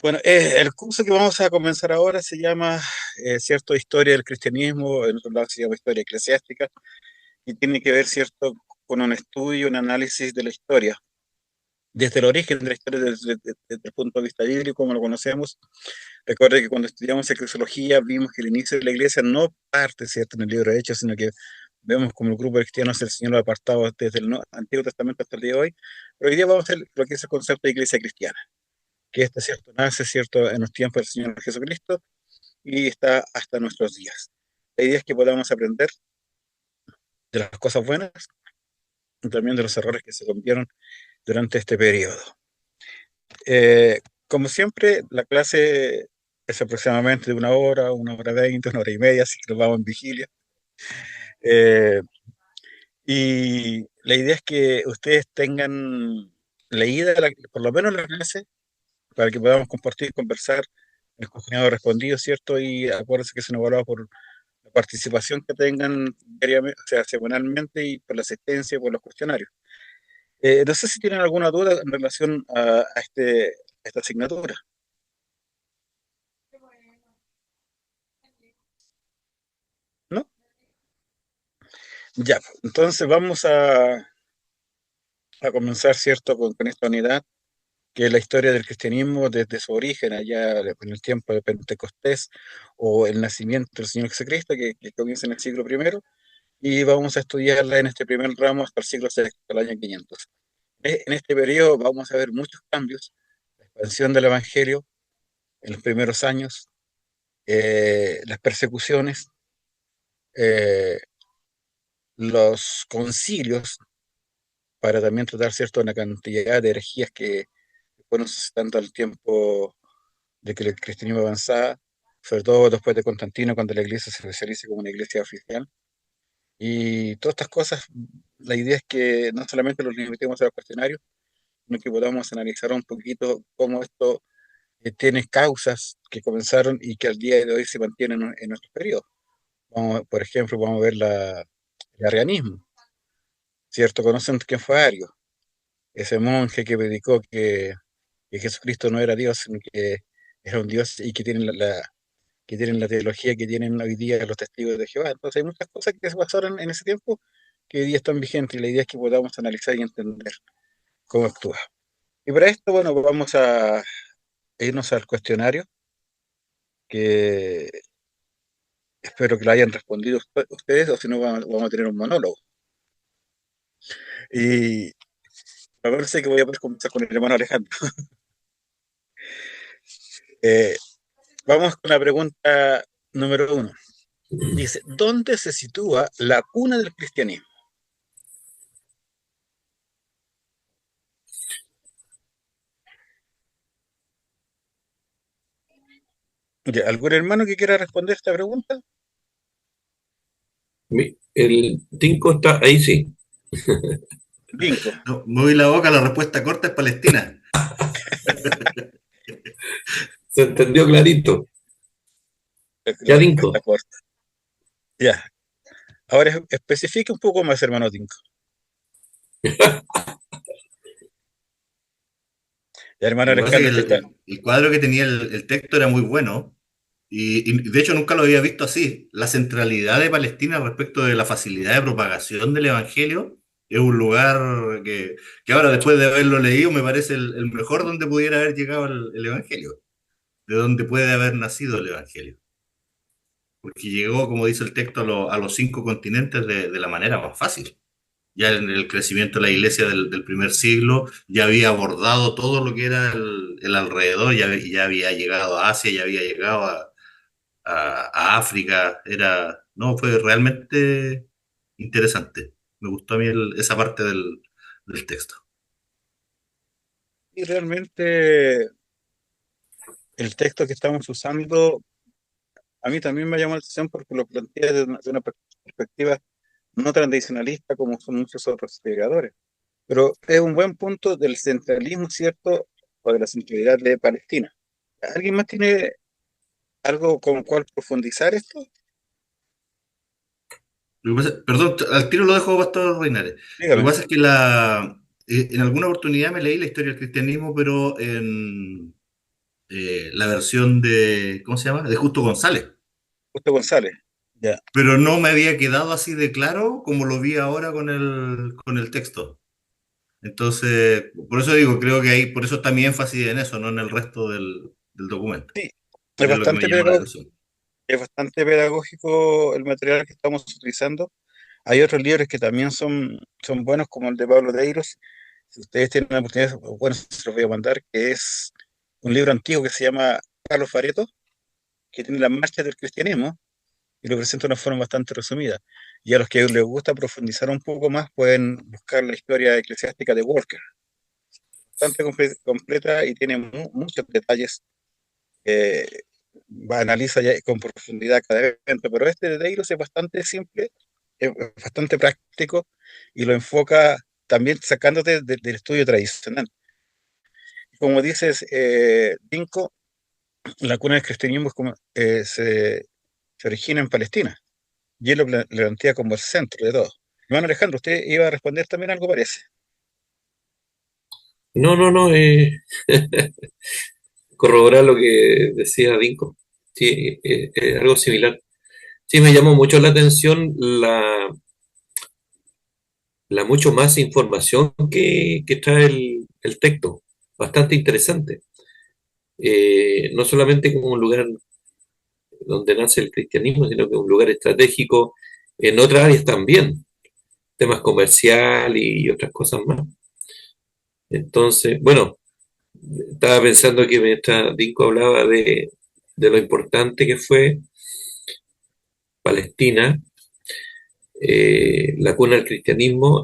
Bueno, el curso que vamos a comenzar ahora se llama, cierto, Historia del Cristianismo, en otro lado se llama Historia Eclesiástica, y tiene que ver, cierto, con un estudio, un análisis de la historia, desde el origen de la historia, desde el punto de vista bíblico, como lo conocemos. Recuerde que cuando estudiamos eclesiología vimos que el inicio de la iglesia no parte, cierto, en el libro de Hechos, sino que vemos como el grupo de cristianos el Señor lo ha apartado desde el Antiguo Testamento hasta el día de hoy. Pero hoy día vamos a ver lo que es el concepto de iglesia cristiana, que este, cierto, nace, cierto, en los tiempos del Señor Jesucristo y está hasta nuestros días. La idea es que podamos aprender de las cosas buenas y también de los errores que se cometieron durante este periodo. Eh, Como siempre, la clase es aproximadamente de una hora veinte, una hora y media, así que nos vamos en vigilia. Eh, y la idea es que ustedes tengan leída por lo menos la clase para que podamos compartir, conversar, el coordinador respondido, ¿cierto? Y acuérdense que se nos evalúa por la participación que tengan diariamente, o sea, semanalmente, y por la asistencia y por los cuestionarios. No sé si tienen alguna duda en relación a esta asignatura, ¿no? Ya, pues, entonces vamos a comenzar, ¿cierto?, con esta unidad, que es la historia del cristianismo desde su origen, allá en el tiempo de Pentecostés, o el nacimiento del Señor Jesucristo, que comienza en el siglo primero, y vamos a estudiarla en este primer ramo hasta el siglo sexto, el año 500. En este periodo vamos a ver muchos cambios, la expansión del Evangelio en los primeros años, las persecuciones, eh, los concilios, para también tratar, cierto, una cantidad de herejías que fueron suscitando al tiempo de que el cristianismo avanzaba, sobre todo después de Constantino, cuando la iglesia se oficializa como una iglesia oficial. Y todas estas cosas, la idea es que no solamente los limitemos a los cuestionarios, sino que podamos analizar un poquito cómo esto tiene causas que comenzaron y que al día de hoy se mantienen en nuestro periodo. Por ejemplo, vamos a ver el arrianismo, ¿cierto? ¿Conocen quién fue Ario? Ese monje que predicó que Jesucristo no era Dios, sino que era un Dios, y que tienen que tienen la teología que tienen hoy día los testigos de Jehová. Entonces hay muchas cosas que se pasaron en ese tiempo que hoy día están vigentes, y la idea es que podamos analizar y entender cómo actúa. Y para esto, bueno, vamos a irnos al cuestionario, que espero que lo hayan respondido ustedes, o si no vamos a tener un monólogo. Y a ver, sé que voy a poder comenzar con el hermano Alejandro. Eh, Vamos con la pregunta número uno. Dice, ¿dónde se sitúa la cuna del cristianismo? Ya, ¿algún hermano que quiera responder esta pregunta? El 5 está ahí, sí. Bingo. No, me voy la boca, la respuesta corta es Palestina. Se entendió clarito. La Ya respuesta 5. corta. Ya. Ahora especifique un poco más, hermano Tinko. Ya, hermano Lo que pasa es Alejandro, que usted está. el cuadro que tenía el texto era muy bueno y de hecho nunca lo había visto así. La centralidad de Palestina respecto de la facilidad de propagación del Evangelio es un lugar que ahora, después de haberlo leído, me parece el mejor donde pudiera haber llegado el Evangelio, de donde puede haber nacido el Evangelio. Porque llegó, como dice el texto, a los cinco continentes de la manera más fácil. Ya en el crecimiento de la iglesia del primer siglo, ya había abordado todo lo que era el alrededor, ya había llegado a Asia, ya había llegado a África, no, fue realmente interesante. Me gustó a mí esa parte del texto. Y realmente el texto que estamos usando a mí también me llamó la atención porque lo plantea de una perspectiva no tradicionalista como son muchos otros investigadores. Pero es un buen punto del centralismo, ¿cierto? O de la centralidad de Palestina. ¿Alguien más tiene algo con cual profundizar esto? Perdón, al tiro lo dejo Pastor Reinares. Lo que Dígame. pasa es que en alguna oportunidad me leí la historia del cristianismo, pero la versión de, ¿cómo se llama? De Justo González. Justo González. Ya. Pero no me había quedado así de claro como lo vi ahora con el texto. Entonces, por eso digo, creo que ahí, por eso está mi énfasis en eso, no en el resto del documento, Sí, es que es lo que me bastante llama la pedagógico, atención. es bastante pedagógico el material que estamos utilizando. Hay otros libros que también son buenos, como el de Pablo Deiros. Si ustedes tienen la oportunidad, bueno, se los voy a mandar, que es un libro antiguo que se llama Carlos Fareto, que tiene las marchas del cristianismo y lo presenta de una forma bastante resumida. Y a los que les gusta profundizar un poco más pueden buscar la historia eclesiástica de Walker, bastante completa y tiene muchos detalles. eh, Analiza ya con profundidad cada evento, pero este de Deiros es bastante simple, es bastante práctico y lo enfoca también sacándote del estudio tradicional. Como dices, Dinko, la cuna del cristianismo es como, se origina en Palestina y él lo plantea como el centro de todo. Hermano Alejandro, usted iba a responder también algo, parece. No, no, no, corroborar lo que decía Dinko. Sí, algo similar. Sí, me llamó mucho la atención la mucho más información que trae el texto. Bastante interesante. No solamente como un lugar donde nace el cristianismo, sino que un lugar estratégico en otras áreas también, temas comercial y otras cosas más. Entonces, bueno, estaba pensando que mientras Dinko hablaba de lo importante que fue Palestina, la cuna del cristianismo,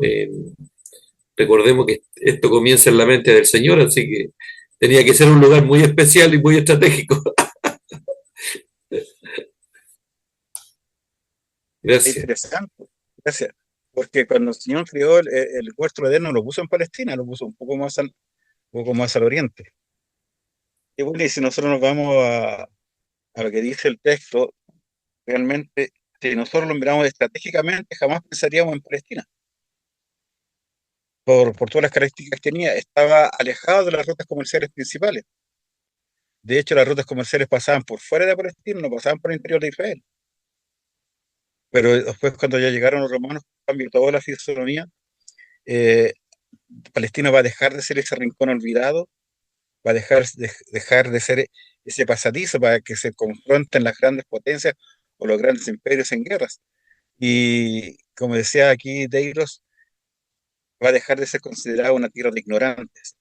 recordemos que esto comienza en la mente del Señor, así que tenía que ser un lugar muy especial y muy estratégico. Gracias. Interesante, gracias. Porque cuando el Señor creó el huerto de Edén, no lo puso en Palestina, lo puso un poco más al oriente. Y bueno, y si nosotros nos vamos a lo que dice el texto, realmente, si nosotros lo miramos estratégicamente, jamás pensaríamos en Palestina, por todas las características que tenía. Estaba alejado de las rutas comerciales principales. De hecho, las rutas comerciales pasaban por fuera de Palestina, no pasaban por el interior de Israel. Pero después, cuando ya llegaron los romanos, cambió toda la fisonomía. eh, Palestina va a dejar de ser ese rincón olvidado, va a dejar de ser ese pasadizo para que se confronten las grandes potencias o los grandes imperios en guerras. Y como decía aquí Deiros, va a dejar de ser considerada una tierra de ignorantes,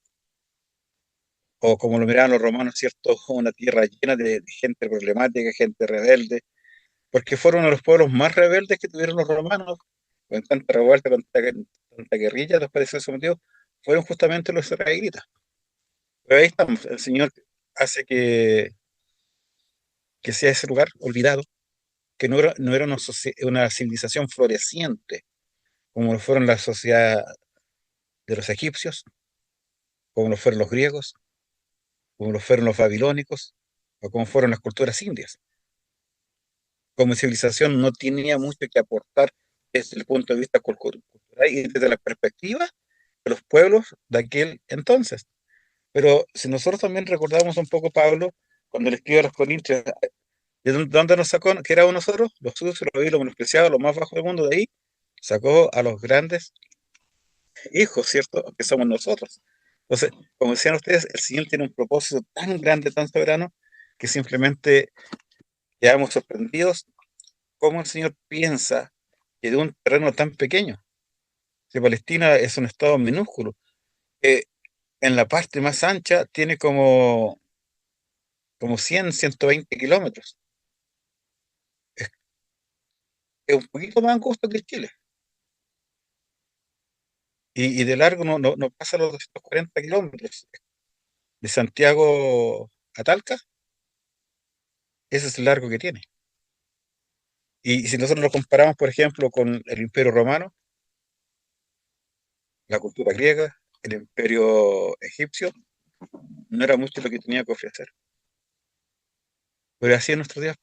o como lo miraban los romanos, ¿cierto? Una tierra llena de gente problemática, gente rebelde, porque fueron uno de los pueblos más rebeldes que tuvieron los romanos, con tanta revuelta, con tanta guerrilla, después de ser sometidos, fueron justamente los israelitas. Pero ahí estamos, el Señor hace que sea ese lugar olvidado, que no era una civilización floreciente, como lo fueron la sociedad de los egipcios, como lo fueron los griegos, como lo fueron los babilónicos, o como fueron las culturas indias. Como civilización no tenía mucho que aportar desde el punto de vista cultural y desde la perspectiva de los pueblos de aquel entonces. Pero si nosotros también recordamos un poco Pablo, cuando le escribe a los Corintios, ¿de dónde nos sacó que éramos nosotros? Los sucios, los viles, los menospreciados, los más bajos del mundo, de ahí sacó a los grandes hijos, ¿cierto? Que somos nosotros. Entonces, como decían ustedes, el Señor tiene un propósito tan grande, tan soberano, que simplemente quedamos sorprendidos cómo el Señor piensa que de un terreno tan pequeño, que Palestina es un estado minúsculo, eh, en la parte más ancha tiene como 100, 120 kilómetros. Es, es un poquito más angosto que Chile. Y de largo no pasa los 240 kilómetros. De Santiago a Talca, ese es el largo que tiene. Y si nosotros lo comparamos, por ejemplo, con el Imperio Romano, la cultura griega, el Imperio Egipcio, no era mucho lo que tenía que ofrecer. Pero así en nuestros días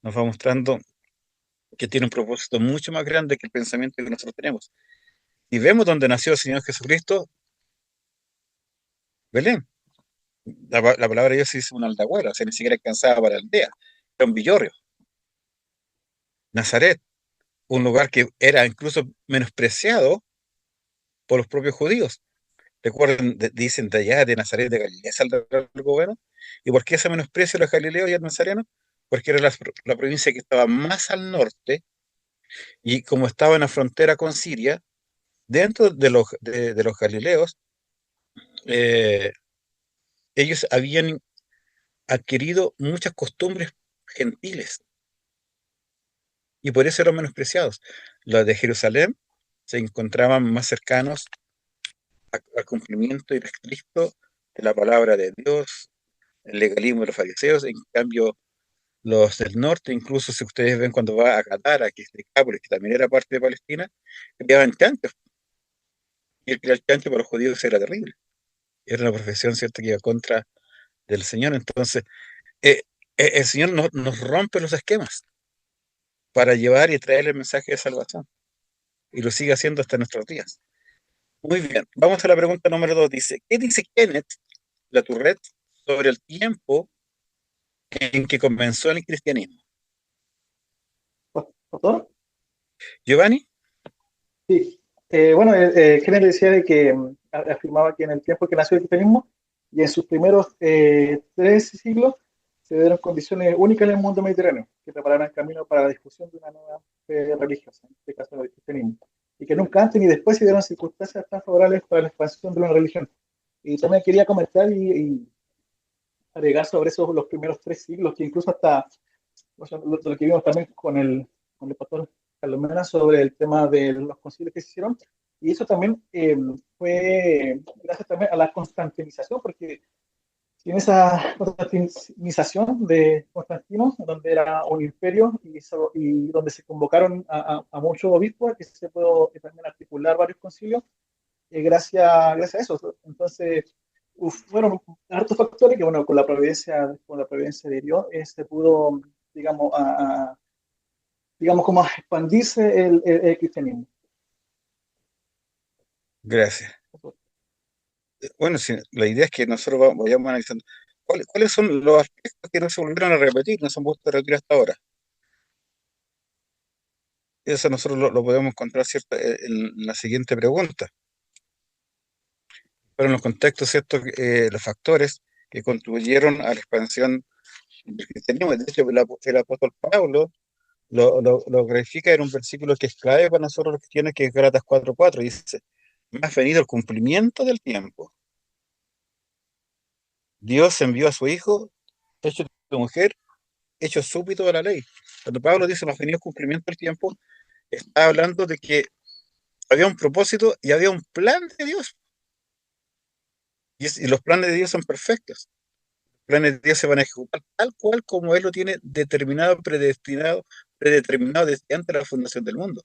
nos va mostrando que tiene un propósito mucho más grande que el pensamiento que nosotros tenemos. Y vemos dónde nació el Señor Jesucristo, Belén. La palabra de Dios se dice una aldehuela, o sea, ni siquiera alcanzaba para la aldea, era un villorrio. Nazaret, un lugar que era incluso menospreciado por los propios judíos. Recuerden, dicen de allá de Nazaret de Galilea saldrá algo bueno. ¿Y por qué ese menosprecio de los galileos y los nazarenos? Porque era la provincia que estaba más al norte y como estaba en la frontera con Siria, dentro de los galileos, eh, ellos habían adquirido muchas costumbres gentiles y por eso eran menospreciados. Los de Jerusalén se encontraban más cercanos al cumplimiento irrestricto de la palabra de Dios, el legalismo de los fariseos. En cambio, los del norte, incluso si ustedes ven cuando va a Gadara, que es Decápolis, que también era parte de Palestina, criaban chanchos. Y el criar chancho para los judíos era terrible. Era una profesión, ¿cierto?, que iba contra del Señor. Entonces, eh, el Señor nos rompe los esquemas para llevar y traer el mensaje de salvación. Y lo sigue haciendo hasta nuestros días. Muy bien, vamos a la pregunta número 2. Dice, ¿qué dice Kenneth Latourette sobre el tiempo en que comenzó el cristianismo? ¿Doctor? Giovanni, Sí. Bueno, Kenneth decía de que afirmaba que en el tiempo que nació el cristianismo y en sus primeros 3 siglos se dieron condiciones únicas en el mundo mediterráneo que prepararon el camino para la difusión de una nueva fe religiosa, en este caso el cristianismo, y que nunca antes ni después se dieron circunstancias tan favorables para la expansión de una religión. Y también quería comentar y agregar sobre esos los primeros 3 siglos, que incluso hasta lo que vimos también con el pastor Carlos Mena sobre el tema de los concilios que se hicieron. Y eso también fue gracias también a la constantinización, porque en esa constantinización de Constantino, donde era un imperio y donde se convocaron a muchos obispos, que se pudo también articular varios concilios, gracias a eso. Entonces, fueron hartos factores que, bueno, con la providencia de Dios, se pudo, digamos, digamos, como a expandirse el cristianismo. gracias. Bueno, sí, la idea es que nosotros vayamos analizando cuáles son los aspectos que no se volvieron a repetir, no se han vuelto a repetir hasta ahora. Eso nosotros lo podemos encontrar, ¿cierto?, en la siguiente pregunta. Fueron los contextos, ¿cierto?, los factores que contribuyeron a la expansión del cristianismo. De hecho, el apóstol Pablo lo grafica en un versículo que es clave para nosotros los cristianos, que es Gálatas 4:4. Dice, más venido el cumplimiento del tiempo. Dios envió a su Hijo, hecho de mujer, hecho súbito de la ley. Cuando Pablo dice más venido el cumplimiento del tiempo, está hablando de que había un propósito y había un plan de Dios. Y los planes de Dios son perfectos. Los planes de Dios se van a ejecutar tal cual como Él lo tiene determinado, predestinado, predeterminado desde antes de la fundación del mundo.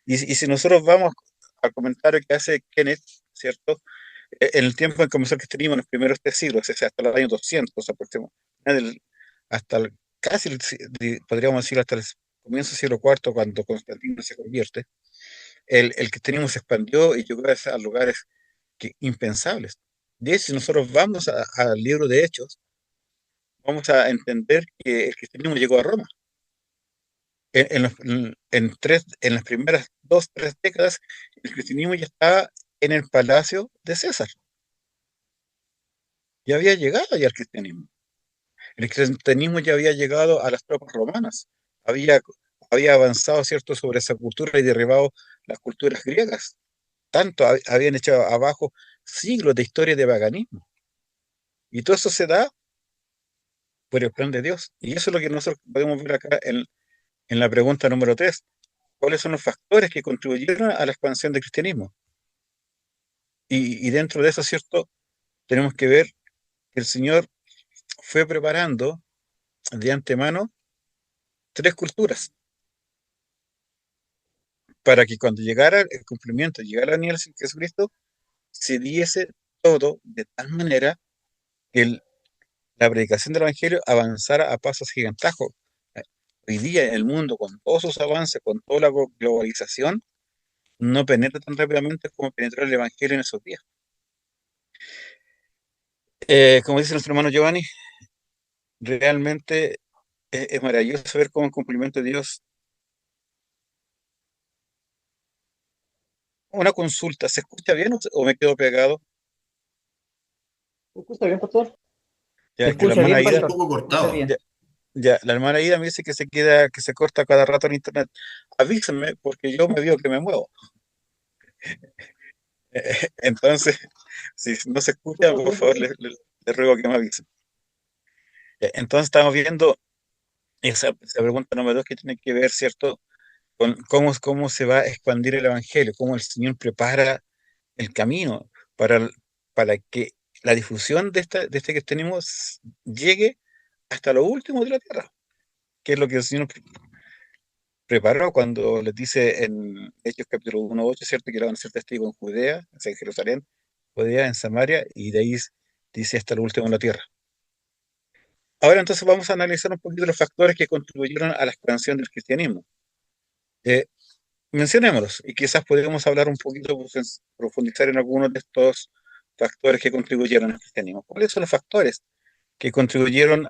Y si nosotros vamos al comentario que hace Kenneth, ¿cierto? En el tiempo en que comenzó el cristianismo, en los primeros 3 siglos, o sea, hasta los años 200, hasta casi, podríamos decir, hasta el comienzo del siglo IV, cuando Constantino se convierte, el cristianismo se expandió y llegó a lugares impensables. De hecho, si nosotros vamos al libro de Hechos, vamos a entender que el cristianismo llegó a Roma. En las primeras 2, 3 décadas, el cristianismo ya estaba en el palacio de César. Ya había llegado ya el cristianismo. El cristianismo ya había llegado a las tropas romanas. Había, había avanzado, ¿cierto?, sobre esa cultura y derribado las culturas griegas. Tanto habían echado abajo siglos de historia de paganismo. Y todo eso se da por el plan de Dios. Y eso es lo que nosotros podemos ver acá en la pregunta número 3. ¿Cuáles son los factores que contribuyeron a la expansión del cristianismo? Y dentro de eso, ¿cierto?, tenemos que ver que el Señor fue preparando de antemano 3 culturas para que cuando llegara el cumplimiento, llegara la nivel sin Jesucristo, se diese todo de tal manera que la predicación del Evangelio avanzara a pasos gigantescos. Hoy día en el mundo, con todos sus avances, con toda la globalización, no penetra tan rápidamente como penetró el Evangelio en esos días. Como dice nuestro hermano Giovanni, realmente es maravilloso ver cómo en cumplimiento de Dios, una consulta, ¿se escucha bien o me quedo pegado? ¿Me escucha bien, pastor? Se Ya, que la escucha hermana bien, Está Ida, un pastor. poco Se escucha cortado. ya, bien. ya, la hermana Ida me dice que se queda, que se corta cada rato en internet. Avísenme, porque yo me veo que me muevo. Entonces, si no se escucha, ¿Escucha por bien, favor, pastor? le ruego que me avisen. Entonces estamos viendo esa pregunta número dos que tiene que ver, ¿cierto? Con cómo se va a expandir el Evangelio, cómo el Señor prepara el camino para, para que la difusión de este cristianismo llegue hasta lo último de la tierra, que es lo que el Señor preparó cuando les dice en Hechos capítulo 1:8, ¿cierto? Que le van a ser testigos en Judea, o sea, en Jerusalén, Judea, en Samaria, y de ahí dice hasta lo último de la tierra. Ahora entonces vamos a analizar un poquito los factores que contribuyeron a la expansión del cristianismo. Eh, Mencionémoslos y quizás podemos hablar un poquito, profundizar en algunos de estos factores que contribuyeron al cristianismo. ¿Cuáles son los factores que contribuyeron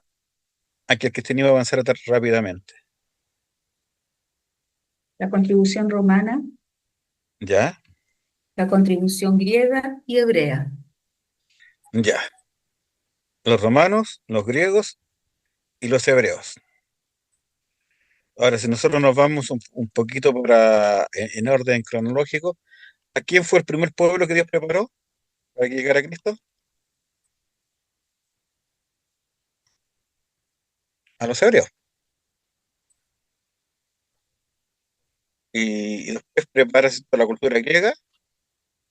a que el cristianismo avanzara tan rápidamente? La contribución romana, ¿Ya? la contribución griega y hebrea. Ya. Los romanos, los griegos y los hebreos. Ahora, si nosotros nos vamos un poquito en orden cronológico, ¿a quién fue el primer pueblo que Dios preparó para que llegara a Cristo? A los hebreos. Y después prepara la cultura griega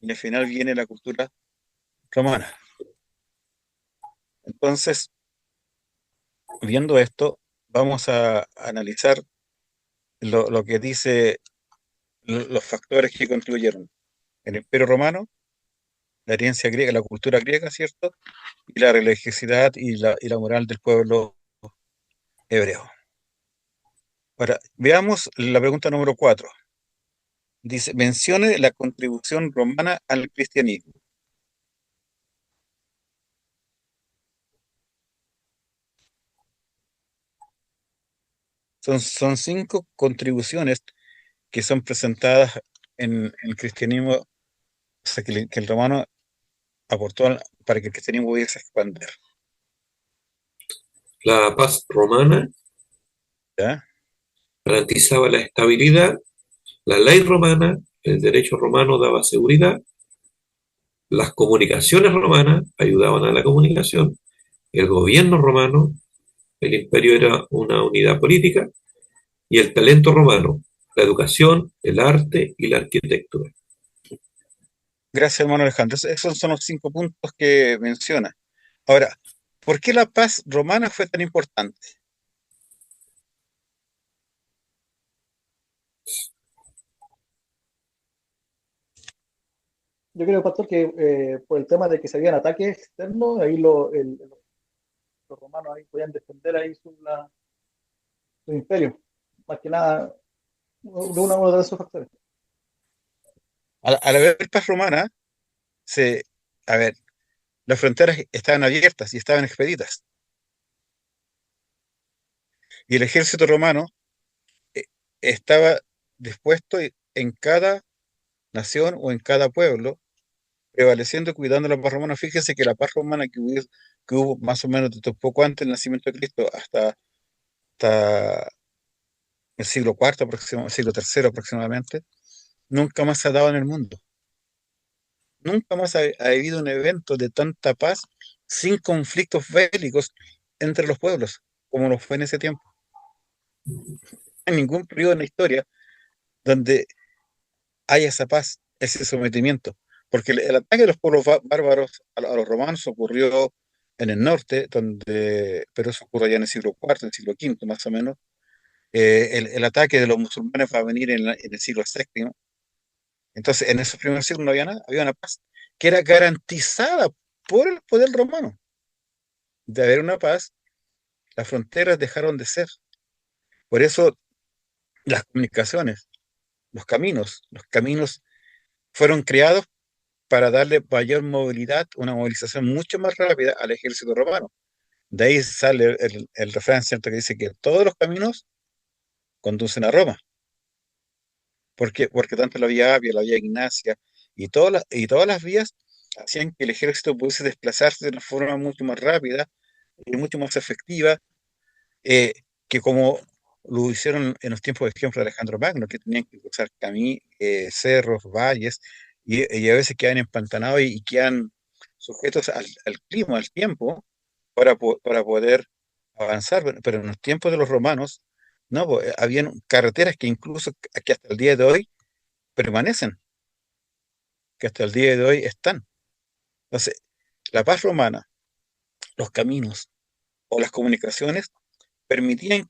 y al final viene la cultura romana. Entonces, viendo esto, vamos a analizar lo que dice los factores que contribuyeron. El Imperio Romano, la herencia griega, la cultura griega, ¿cierto? Y la religiosidad y la moral del pueblo hebreo. Ahora, veamos la pregunta número 4. Dice, mencione la contribución romana al cristianismo. Son 5 contribuciones que son presentadas en el cristianismo, o sea, que el romano aportó para que el cristianismo pudiese expandir. La paz romana ¿Ya? garantizaba la estabilidad, la ley romana, el derecho romano daba seguridad, las comunicaciones romanas ayudaban a la comunicación, el gobierno romano, el imperio era una unidad política, y el talento romano, la educación, el arte y la arquitectura. Gracias, hermano Alejandro. Esos son los 5 puntos que menciona. Ahora, ¿por qué la paz romana fue tan importante? Yo creo, pastor, que por el tema de que se habían ataques externos, ahí los romanos ahí podían defender ahí su imperio. Más que nada, uno de esos factores. Al haber paz romana, se, a ver, las fronteras estaban abiertas y estaban expeditas. Y el ejército romano eh, estaba dispuesto en cada nación o en cada pueblo, prevaleciendo y cuidando la paz romana. Fíjese que la paz romana que hubo más o menos desde un poco antes del nacimiento de Cristo hasta el siglo cuarto, siglo tercero aproximadamente, nunca más se ha dado en el mundo. Nunca más ha habido un evento de tanta paz sin conflictos bélicos entre los pueblos, como lo fue en ese tiempo. En ningún periodo en la historia donde haya esa paz, ese sometimiento. Porque el ataque de los pueblos bárbaros a los romanos ocurrió en el norte, pero eso ocurrió ya en el siglo cuarto, en el siglo quinto más o menos. El ataque de los musulmanes va a venir en el siglo séptimo. Entonces, en esos primeros siglos no había nada, había una paz que era garantizada por el poder romano. De haber una paz, las fronteras dejaron de ser. Por eso las comunicaciones, los caminos fueron creados para darle mayor movilidad, una movilización mucho más rápida al ejército romano. De ahí sale el refrán, ¿cierto?, que dice que todos los caminos conducen a Roma. Porque tanto la vía Apia, la vía Ignacia y todas las vías hacían que el ejército pudiese desplazarse de una forma mucho más rápida y mucho más efectiva, eh, que como lo hicieron en los tiempos, por ejemplo, de Alejandro Magno, que tenían que cruzar cerros, valles, y a veces quedan empantanados y quedan sujetos al clima, al tiempo, para poder avanzar. Pero en los tiempos de los romanos, no, pues, habían carreteras que incluso que hasta el día de hoy permanecen, que hasta el día de hoy están. Entonces, la paz romana, los caminos o las comunicaciones permitían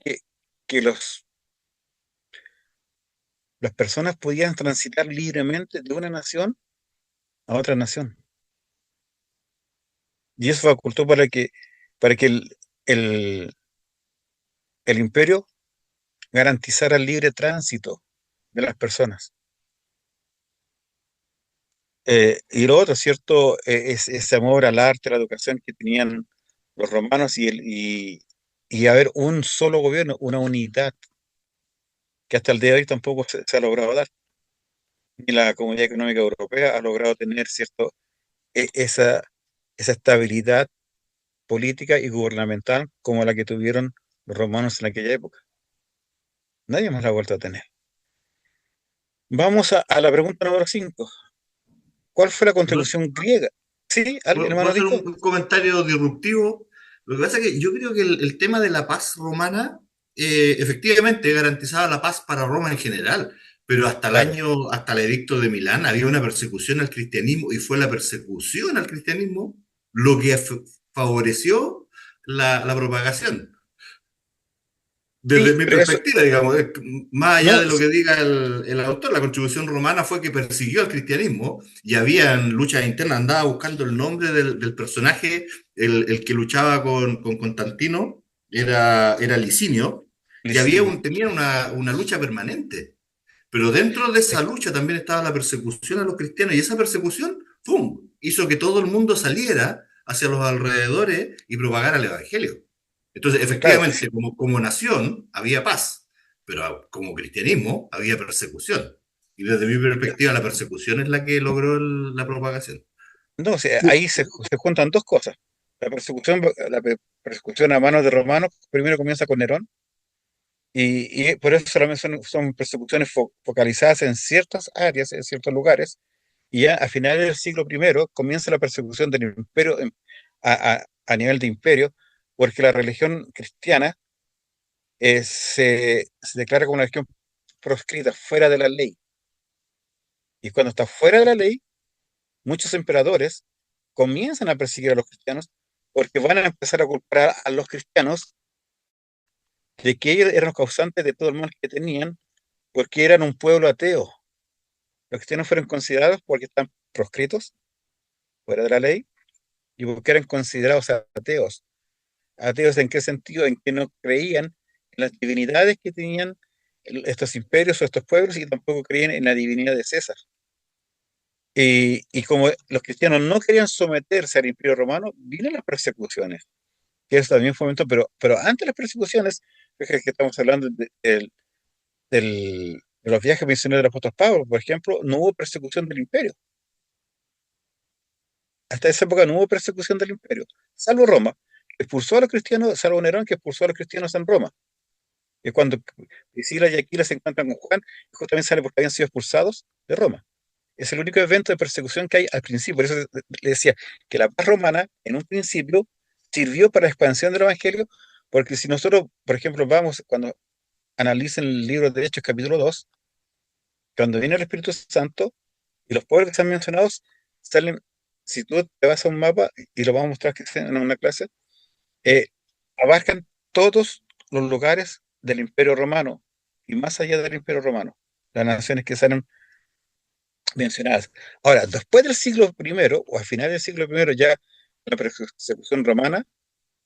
que las personas podían transitar libremente de una nación a otra nación. Y eso facultó para que el, el imperio garantizara el libre tránsito de las personas. Y lo otro, ¿cierto? Es ese amor al arte, a la educación que tenían los romanos y haber un solo gobierno, una unidad, que hasta el día de hoy tampoco se ha logrado dar. Ni la Comunidad Económica Europea ha logrado tener, ¿cierto?, esa, esa estabilidad política y gubernamental como la que tuvieron los romanos en aquella época. Nadie más la ha vuelto a tener. Vamos a la pregunta número 5. ¿Cuál fue la contribución griega? Sí, alguien, ¿Puedo hermano hacer Nico. un comentario disruptivo? Lo que pasa es que yo creo que el tema de la paz romana efectivamente garantizaba la paz para Roma en general, pero Claro. hasta el edicto de Milán había una persecución al cristianismo y fue la persecución al cristianismo lo que favoreció la propagación. Desde Sí, mi pero eso, perspectiva, digamos, más allá no, de lo que diga el autor, la contribución romana fue que persiguió al cristianismo y habían luchas internas, andaba buscando el nombre del personaje, el que luchaba con Constantino, era Licinio, y Licinio. tenía una lucha permanente. Pero dentro de esa lucha también estaba la persecución a los cristianos y esa persecución, ¡pum!, hizo que todo el mundo saliera hacia los alrededores y propagara el evangelio. Entonces, Claro, efectivamente, como nación había paz, pero como cristianismo había persecución. Y desde mi perspectiva, la persecución es la que logró la propagación. no, o sea, ahí se juntan dos cosas. La persecución a manos de romanos primero comienza con Nerón, y por eso solamente son persecuciones focalizadas en ciertas áreas, en ciertos lugares, y ya a finales del siglo primero comienza la persecución del imperio a nivel de imperio, porque la religión cristiana se declara como una religión proscrita, fuera de la ley. Y cuando está fuera de la ley, muchos emperadores comienzan a perseguir a los cristianos porque van a empezar a culpar a los cristianos de que ellos eran los causantes de todo el mal que tenían, porque eran un pueblo ateo. Los cristianos fueron considerados porque están proscritos, fuera de la ley, y porque eran considerados ateos. ¿Ateos en qué sentido? En que no creían en las divinidades que tenían estos imperios o estos pueblos, y tampoco creían en la divinidad de César. Y como los cristianos no querían someterse al imperio romano, vienen las persecuciones, que eso también fue un momento, pero antes de las persecuciones, que estamos hablando de los viajes misioneros del apóstol Pablo, por ejemplo, no hubo persecución del imperio. Hasta esa época no hubo persecución del imperio, salvo Roma, que expulsó a los cristianos, salvo Nerón, que expulsó a los cristianos en Roma. Y cuando Priscila y Aquila se encuentran con Juan, justamente sale porque habían sido expulsados de Roma. Es el único evento de persecución que hay al principio. Por eso le decía que la paz romana, en un principio, sirvió para la expansión del evangelio, porque si nosotros, por ejemplo, vamos, cuando analicen el libro de Hechos, capítulo 2, cuando viene el Espíritu Santo y los pueblos que están mencionados salen, si tú te vas a un mapa, y lo vamos a mostrar en una clase, eh, abarcan todos los lugares del Imperio Romano y más allá del Imperio Romano, las naciones que salen mencionadas. Ahora, después del siglo primero, o al final del siglo primero, ya la persecución romana,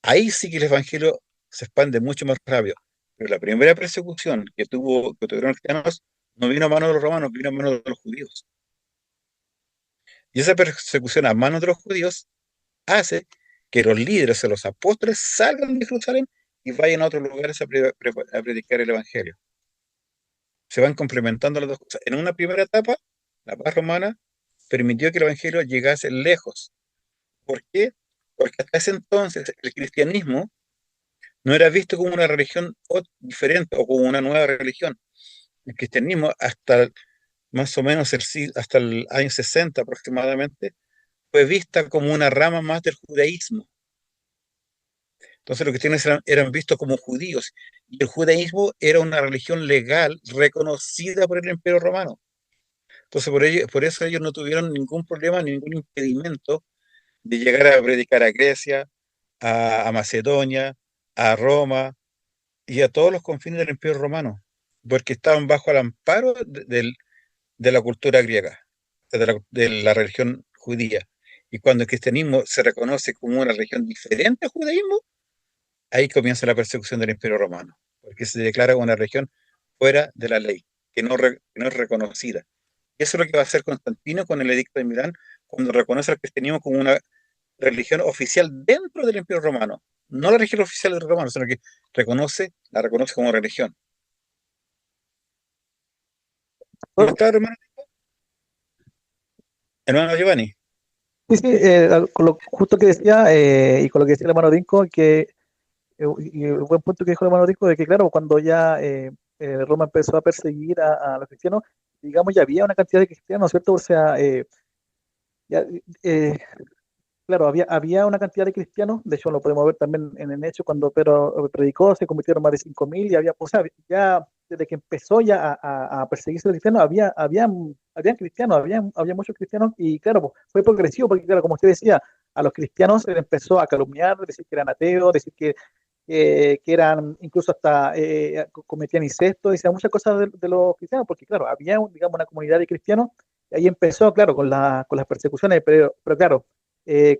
ahí sí que el evangelio se expande mucho más rápido. Pero la primera persecución que tuvieron los cristianos no vino a manos de los romanos, vino a manos de los judíos. Y esa persecución a manos de los judíos hace que los líderes o los apóstoles salgan de Jerusalén y vayan a otros lugares a predicar el Evangelio. Se van complementando las dos cosas. En una primera etapa, la paz romana permitió que el Evangelio llegase lejos. ¿Por qué? Porque hasta ese entonces el cristianismo no era visto como una religión diferente o como una nueva religión. El cristianismo hasta más o menos hasta el año 60 aproximadamente fue vista como una rama más del judaísmo. Entonces los cristianos eran vistos como judíos y el judaísmo era una religión legal reconocida por el Imperio Romano. Entonces por eso ellos no tuvieron ningún problema, ningún impedimento de llegar a predicar a Grecia, a Macedonia, a Roma y a todos los confines del Imperio Romano, porque estaban bajo el amparo de la cultura griega, de la religión judía. Y cuando el cristianismo se reconoce como una religión diferente al judaísmo, ahí comienza la persecución del Imperio Romano, porque se declara una religión fuera de la ley, que no es reconocida. Y eso es lo que va a hacer Constantino con el Edicto de Milán, cuando reconoce al cristianismo como una religión oficial dentro del Imperio Romano. No la religión oficial del romano, sino que la reconoce como religión. ¿Cómo está, hermano? Hermano Giovanni. Sí, sí, con lo justo que decía y con lo que decía el hermano Dinko, y el buen punto que dijo el hermano Dinko, de que claro, cuando ya Roma empezó a perseguir a los cristianos, digamos, ya había una cantidad de cristianos, ¿cierto? O sea, ya, eh, claro, había una cantidad de cristianos, de hecho lo podemos ver también en el hecho, cuando Pedro predicó, se convirtieron más de 5.000 y había, o sea, ya desde que empezó ya a perseguirse a los cristianos, habían cristianos, había muchos cristianos y claro, pues, fue progresivo, porque claro, como usted decía, a los cristianos se les empezó a calumniar, decir que eran ateos, decir que eran, incluso hasta cometían incesto, decían muchas cosas de los cristianos, porque claro, había, digamos, una comunidad de cristianos, y ahí empezó, claro, con las persecuciones, pero claro,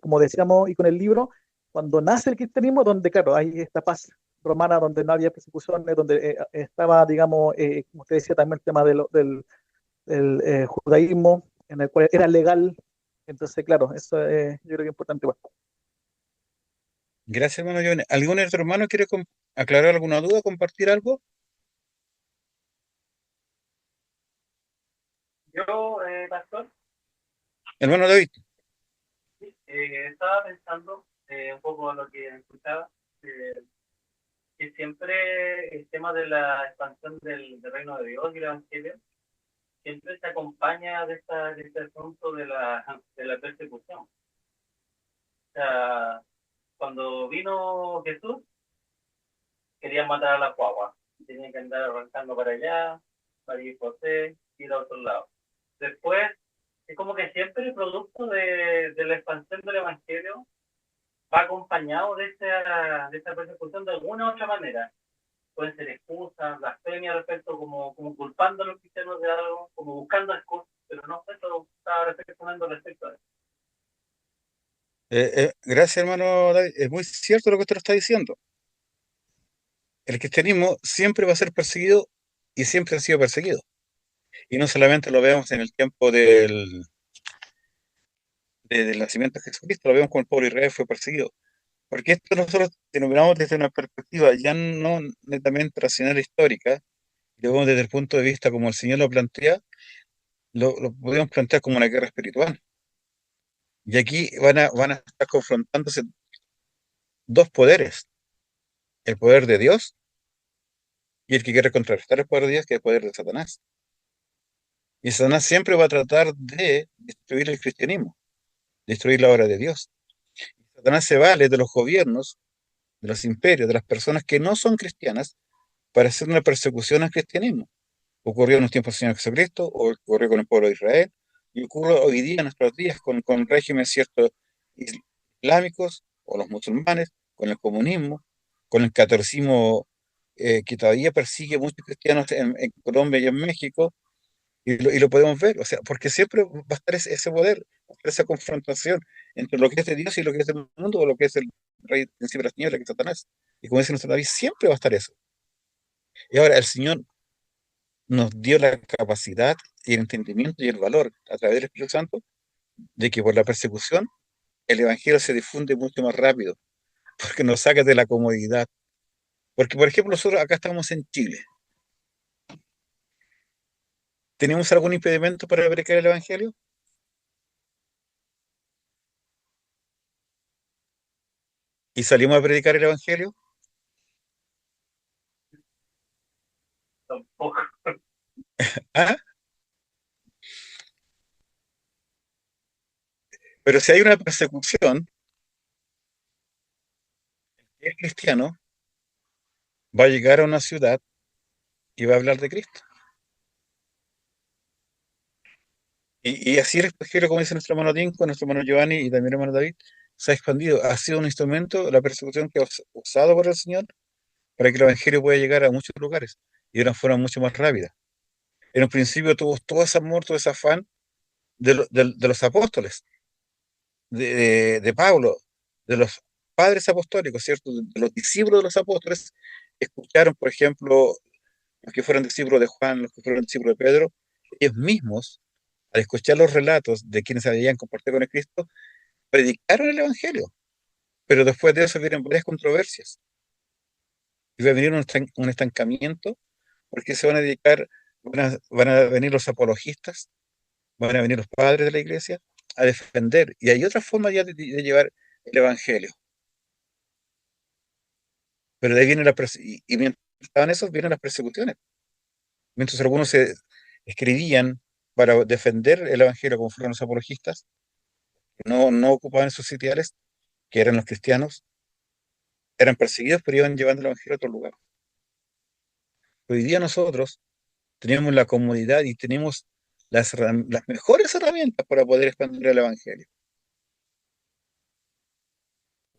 como decíamos, y con el libro, cuando nace el cristianismo, donde, claro, hay esta paz romana, donde no había persecuciones, donde estaba, digamos, como usted decía, también el tema del judaísmo, en el cual era legal. Entonces, claro, eso yo creo que es importante. Bueno. Gracias, hermano Giovanni. ¿Algún otro hermano quiere aclarar alguna duda, compartir algo? Yo, pastor, Hermano David. estaba pensando un poco en lo que escuchaba, eh, que siempre el tema de la expansión del reino de Dios y el Evangelio siempre se acompaña de este asunto de la persecución. O sea, cuando vino Jesús, querían matar a la guagua. Tenían que andar arrancando para allá, para ir José, ir a otro lado. Después, es como que siempre el producto de la expansión del Evangelio va acompañado de esta persecución de alguna u otra manera. Pueden ser excusas, blasfemia respecto, como culpando a los cristianos de algo, como buscando excusas, pero no, esto estaba reflexionando respecto a eso. Gracias, hermano David. Es muy cierto lo que usted está diciendo. El cristianismo siempre va a ser perseguido y siempre ha sido perseguido. Y no solamente lo vemos en el tiempo del nacimiento de Jesucristo, lo vemos como el pueblo de Israel fue perseguido. Porque esto nosotros, si lo miramos desde una perspectiva ya no netamente racional e histórica, lo vemos desde el punto de vista como el Señor lo plantea, lo podemos plantear como una guerra espiritual. Y aquí van a estar confrontándose dos poderes, el poder de Dios y el que quiere contrarrestar el poder de Dios, que es el poder de Satanás. Y Satanás siempre va a tratar de destruir el cristianismo, destruir la obra de Dios. Satanás se vale de los gobiernos, de los imperios, de las personas que no son cristianas para hacer una persecución al cristianismo. Ocurrió en los tiempos del Señor Jesucristo, o ocurrió con el pueblo de Israel, y ocurre hoy día en nuestros días con regímenes ciertos islámicos o los musulmanes, con el comunismo, con el catolicismo que todavía persigue muchos cristianos en Colombia y en México, y lo podemos ver, o sea, porque siempre va a estar ese poder, va a estar esa confrontación entre lo que es de Dios y lo que es del mundo, o lo que es el rey príncipe de las tinieblas, que es Satanás. Y como dice nuestro David, siempre va a estar eso. Y ahora el Señor nos dio la capacidad y el entendimiento y el valor a través del Espíritu Santo de que por la persecución el evangelio se difunde mucho más rápido, porque nos saca de la comodidad. Porque, por ejemplo, nosotros acá estamos en Chile. ¿Tenemos algún impedimento para predicar el evangelio? ¿Y salimos a predicar el evangelio? Tampoco. ¿Ah? Pero si hay una persecución, el cristiano va a llegar a una ciudad y va a hablar de Cristo. Y así el evangelio, como dice nuestro hermano Tinko, nuestro hermano Giovanni y también hermano David, se ha expandido. Ha sido un instrumento, la persecución que ha usado por el Señor para que el evangelio pueda llegar a muchos lugares y de una forma mucho más rápida. En un principio tuvo todo ese amor, todo ese afán de los apóstoles, de Pablo, de los padres apostólicos, ¿cierto? De los discípulos de los apóstoles, escucharon, por ejemplo, los que fueron discípulos de Juan, los que fueron discípulos de Pedro, ellos mismos, al escuchar los relatos de quienes habían compartido con el Cristo, predicaron el Evangelio. Pero después de eso vienen varias controversias. Y va a venir un estancamiento, porque se van a dedicar, van a venir los apologistas, van a venir los padres de la iglesia a defender. Y hay otra forma ya de llevar el Evangelio. Pero de ahí viene y mientras estaban esos, vienen las persecuciones. Mientras algunos se escribían para defender el Evangelio, como fueron los apologistas, que no ocupaban esos sitiales, que eran los cristianos, eran perseguidos, pero iban llevando el Evangelio a otro lugar. Hoy día nosotros tenemos la comodidad y tenemos las mejores herramientas para poder expandir el Evangelio.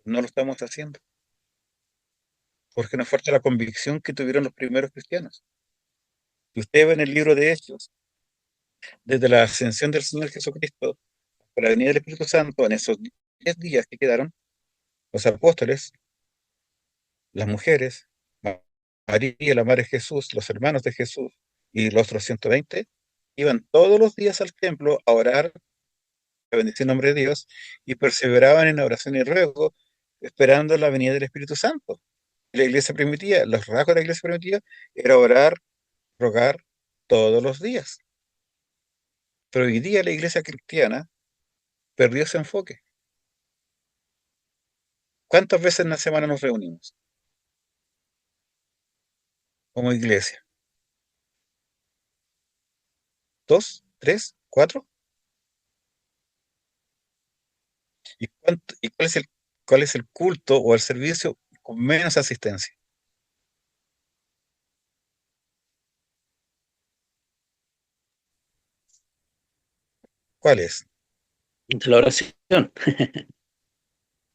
No lo estamos haciendo, porque nos falta la convicción que tuvieron los primeros cristianos. Si ustedes ven el libro de Hechos, desde la ascensión del Señor Jesucristo para la venida del Espíritu Santo, en esos 10 días que quedaron, los apóstoles, las mujeres, María, la madre de Jesús, los hermanos de Jesús y los otros 120, iban todos los días al templo a orar, a bendecir el nombre de Dios, y perseveraban en oración y ruego, esperando la venida del Espíritu Santo. La iglesia primitiva, los rasgos de la iglesia primitiva, era orar, rogar todos los días. Pero hoy día la iglesia cristiana perdió ese enfoque. ¿Cuántas veces en la semana nos reunimos como iglesia? ¿Dos? ¿Tres? ¿Cuatro? ¿Y cuál es el culto o el servicio con menos asistencia? ¿Cuál es? De la oración.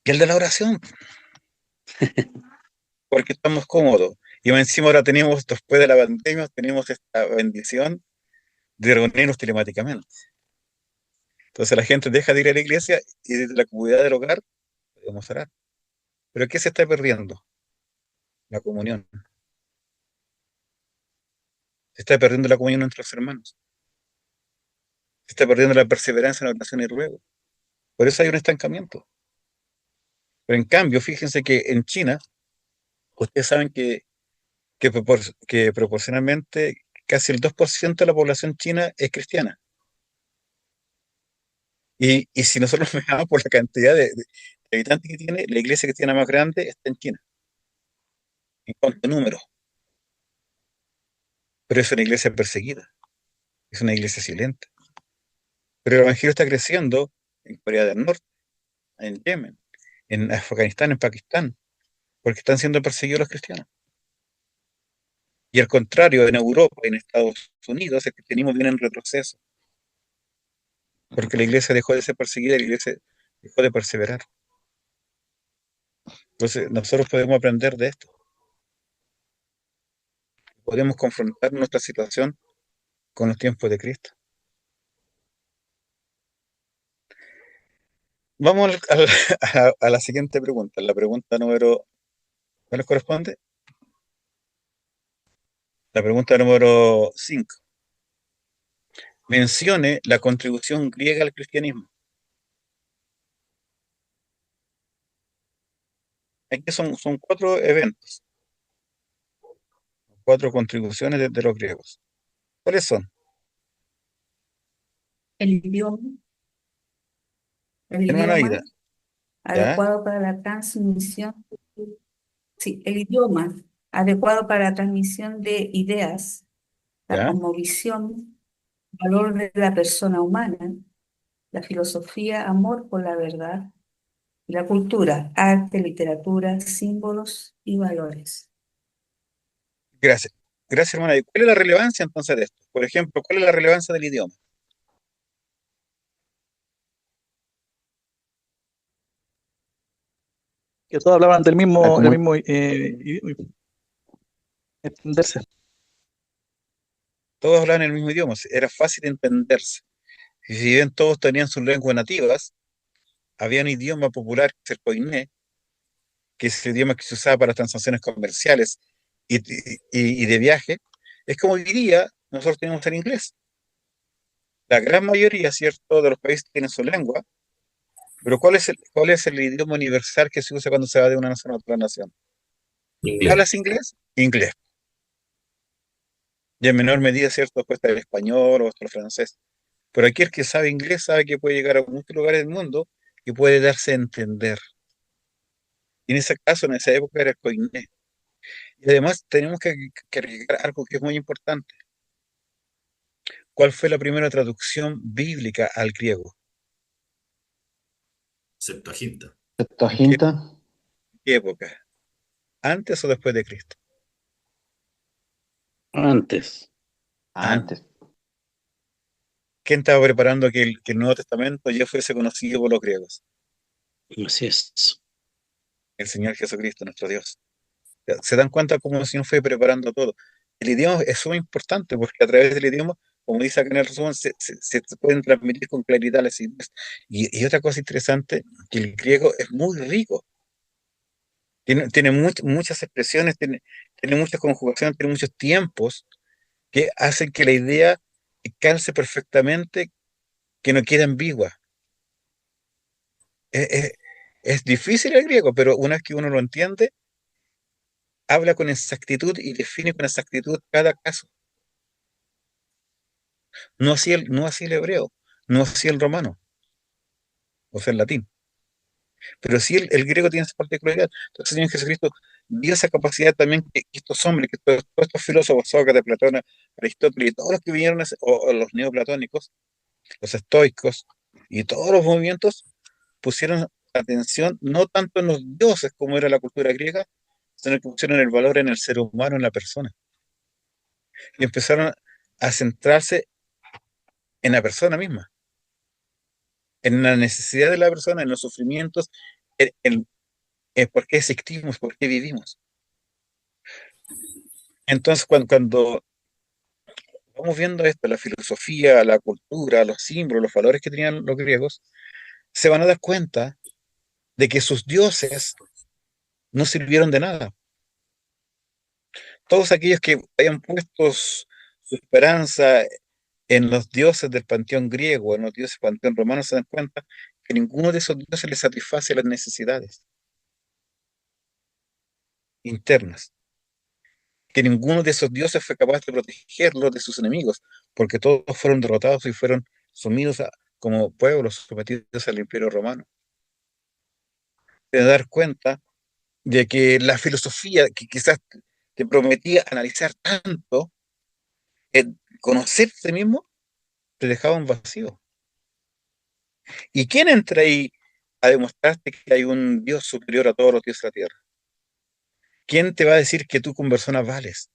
Y el de la oración, porque estamos cómodos. Y más encima ahora tenemos, después de la pandemia, tenemos esta bendición de reunirnos telemáticamente. Entonces la gente deja de ir a la iglesia y desde la comunidad del hogar podemos orar. ¿Pero qué se está perdiendo? La comunión. Se está perdiendo la comunión entre los hermanos. Se está perdiendo la perseverancia en la oración y ruego. Por eso hay un estancamiento. Pero en cambio, fíjense que en China, ustedes saben que proporcionalmente casi el 2% de la población china es cristiana. Y si nosotros nos fijamos por la cantidad de habitantes que tiene, la iglesia cristiana más grande está en China, en cuanto a número. Pero es una iglesia perseguida, es una iglesia silente. Pero el evangelio está creciendo en Corea del Norte, en Yemen, en Afganistán, en Pakistán, porque están siendo perseguidos los cristianos. Y al contrario, en Europa y en Estados Unidos, el cristianismo viene en retroceso, porque la iglesia dejó de ser perseguida y la iglesia dejó de perseverar. Entonces, nosotros podemos aprender de esto. Podemos confrontar nuestra situación con los tiempos de Cristo. Vamos a la siguiente pregunta, la pregunta número, ¿cuál les corresponde? La pregunta número 5. Mencione la contribución griega al cristianismo. Aquí son cuatro eventos, cuatro contribuciones de los griegos. ¿Cuáles son? El idioma, el Hermana idioma Aida, ¿ya? adecuado para la transmisión, sí, el idioma adecuado para la transmisión de ideas, la ¿Ya? cosmovisión, valor de la persona humana, la filosofía, amor por la verdad, y la cultura, arte, literatura, símbolos y valores. Gracias. Gracias, hermana Aida. ¿Cuál es la relevancia entonces de esto? Por ejemplo, ¿cuál es la relevancia del idioma? Que todos hablaban del La mismo, el comu- mismo entenderse. Todos hablaban el mismo idioma, era fácil entenderse. Y si bien todos tenían sus lenguas nativas, había un idioma popular que es el koiné, que es el idioma que se usaba para transacciones comerciales y de viaje. Es como diría, nosotros tenemos el inglés. La gran mayoría, ¿cierto?, de los países tienen su lengua, pero cuál es el idioma universal que se usa cuando se va de una nación a otra nación? Inglés. ¿Hablas inglés? Inglés. Y en menor medida, ¿cierto?, cuesta el español o el francés. Pero aquí el que sabe inglés sabe que puede llegar a muchos lugares del mundo y puede darse a entender. Y en ese caso, en esa época era el koiné. Y además tenemos que agregar algo que es muy importante. ¿Cuál fue la primera traducción bíblica al griego? Septuaginta. ¿En qué, Septuaginta, qué época? ¿Antes o después de Cristo? antes. Antes. Antes. ¿Quién estaba preparando que el Nuevo Testamento ya fuese conocido por los griegos? Así es. El Señor Jesucristo, nuestro Dios. ¿Se dan cuenta cómo el Señor fue preparando todo? El idioma es muy importante porque a través del idioma, como dice acá en el resumen, se pueden transmitir con claridad las ideas. Y otra cosa interesante, que el griego es muy rico. Tiene muchas expresiones, tiene muchas conjugaciones, tiene muchos tiempos que hacen que la idea calce perfectamente, que no quede ambigua. Es, es- es difícil el griego, pero una vez que uno lo entiende, habla con exactitud y define con exactitud cada caso. No así el hebreo, no así el romano, o sea, el latín. Pero sí el griego tiene esa particularidad. Entonces, el Señor Jesucristo dio esa capacidad también que estos hombres, que todos estos filósofos, Sócrates, Platón, Aristóteles y todos los que vinieron, o los neoplatónicos, los estoicos y todos los movimientos pusieron atención no tanto en los dioses como era la cultura griega, sino que pusieron el valor en el ser humano, en la persona. Y empezaron a centrarse en la persona misma, en la necesidad de la persona, en los sufrimientos, en por qué existimos, por qué vivimos. Entonces, cuando vamos viendo esto, la filosofía, la cultura, los símbolos, los valores que tenían los griegos, se van a dar cuenta de que sus dioses no sirvieron de nada. Todos aquellos que hayan puesto su esperanza en los dioses del panteón griego, en los dioses del panteón romano, se dan cuenta que ninguno de esos dioses les satisface las necesidades internas, que ninguno de esos dioses fue capaz de protegerlos de sus enemigos, porque todos fueron derrotados y fueron sumidos como pueblos sometidos al imperio romano. De dar cuenta de que la filosofía que quizás te prometía analizar tanto, conocerse mismo, te dejaba un vacío. ¿Y quién entra ahí a demostrarte que hay un Dios superior a todos los dioses de la tierra? ¿Quién te va a decir que tú con personas vales?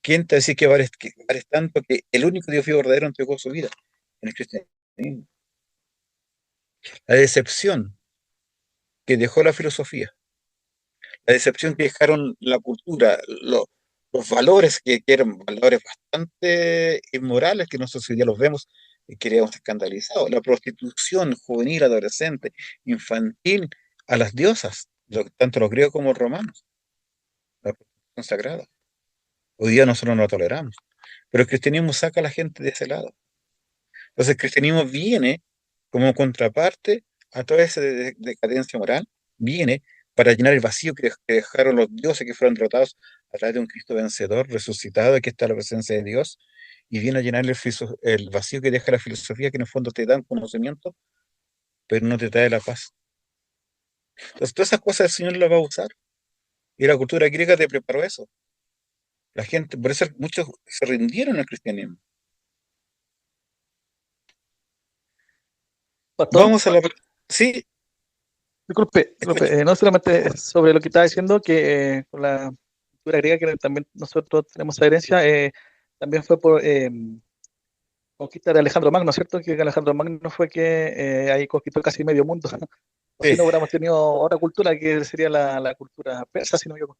¿Quién te va a decir que vales tanto que el único Dios vivo verdadero entregó su vida en el cristianismo? La decepción que dejó la filosofía, la decepción que dejaron la cultura, los valores que eran valores bastante inmorales que nosotros hoy día los vemos y queríamos escandalizados, la prostitución juvenil, adolescente, infantil a las diosas, tanto los griegos como los romanos, la prostitución sagrada. Hoy día nosotros no la toleramos, pero el cristianismo saca a la gente de ese lado. Entonces el cristianismo viene como contraparte a toda esa decadencia moral, viene para llenar el vacío que dejaron los dioses que fueron derrotados a través de un Cristo vencedor, resucitado, aquí está la presencia de Dios, y viene a llenar el vacío que deja la filosofía, que en el fondo te dan conocimiento, pero no te trae la paz. Entonces, todas esas cosas el Señor las va a usar, y la cultura griega te preparó eso. La gente, por eso muchos se rindieron al cristianismo. Pastor, Vamos a la... Sí, escucho. disculpe, no solamente sobre lo que estaba diciendo, que con la cultura griega, que también nosotros tenemos esa herencia, también fue por conquista de Alejandro Magno, ¿cierto? Que Alejandro Magno fue que ahí conquistó casi medio mundo. O si Sí, no, hubiéramos tenido otra cultura que sería la cultura persa, si no me equivoco.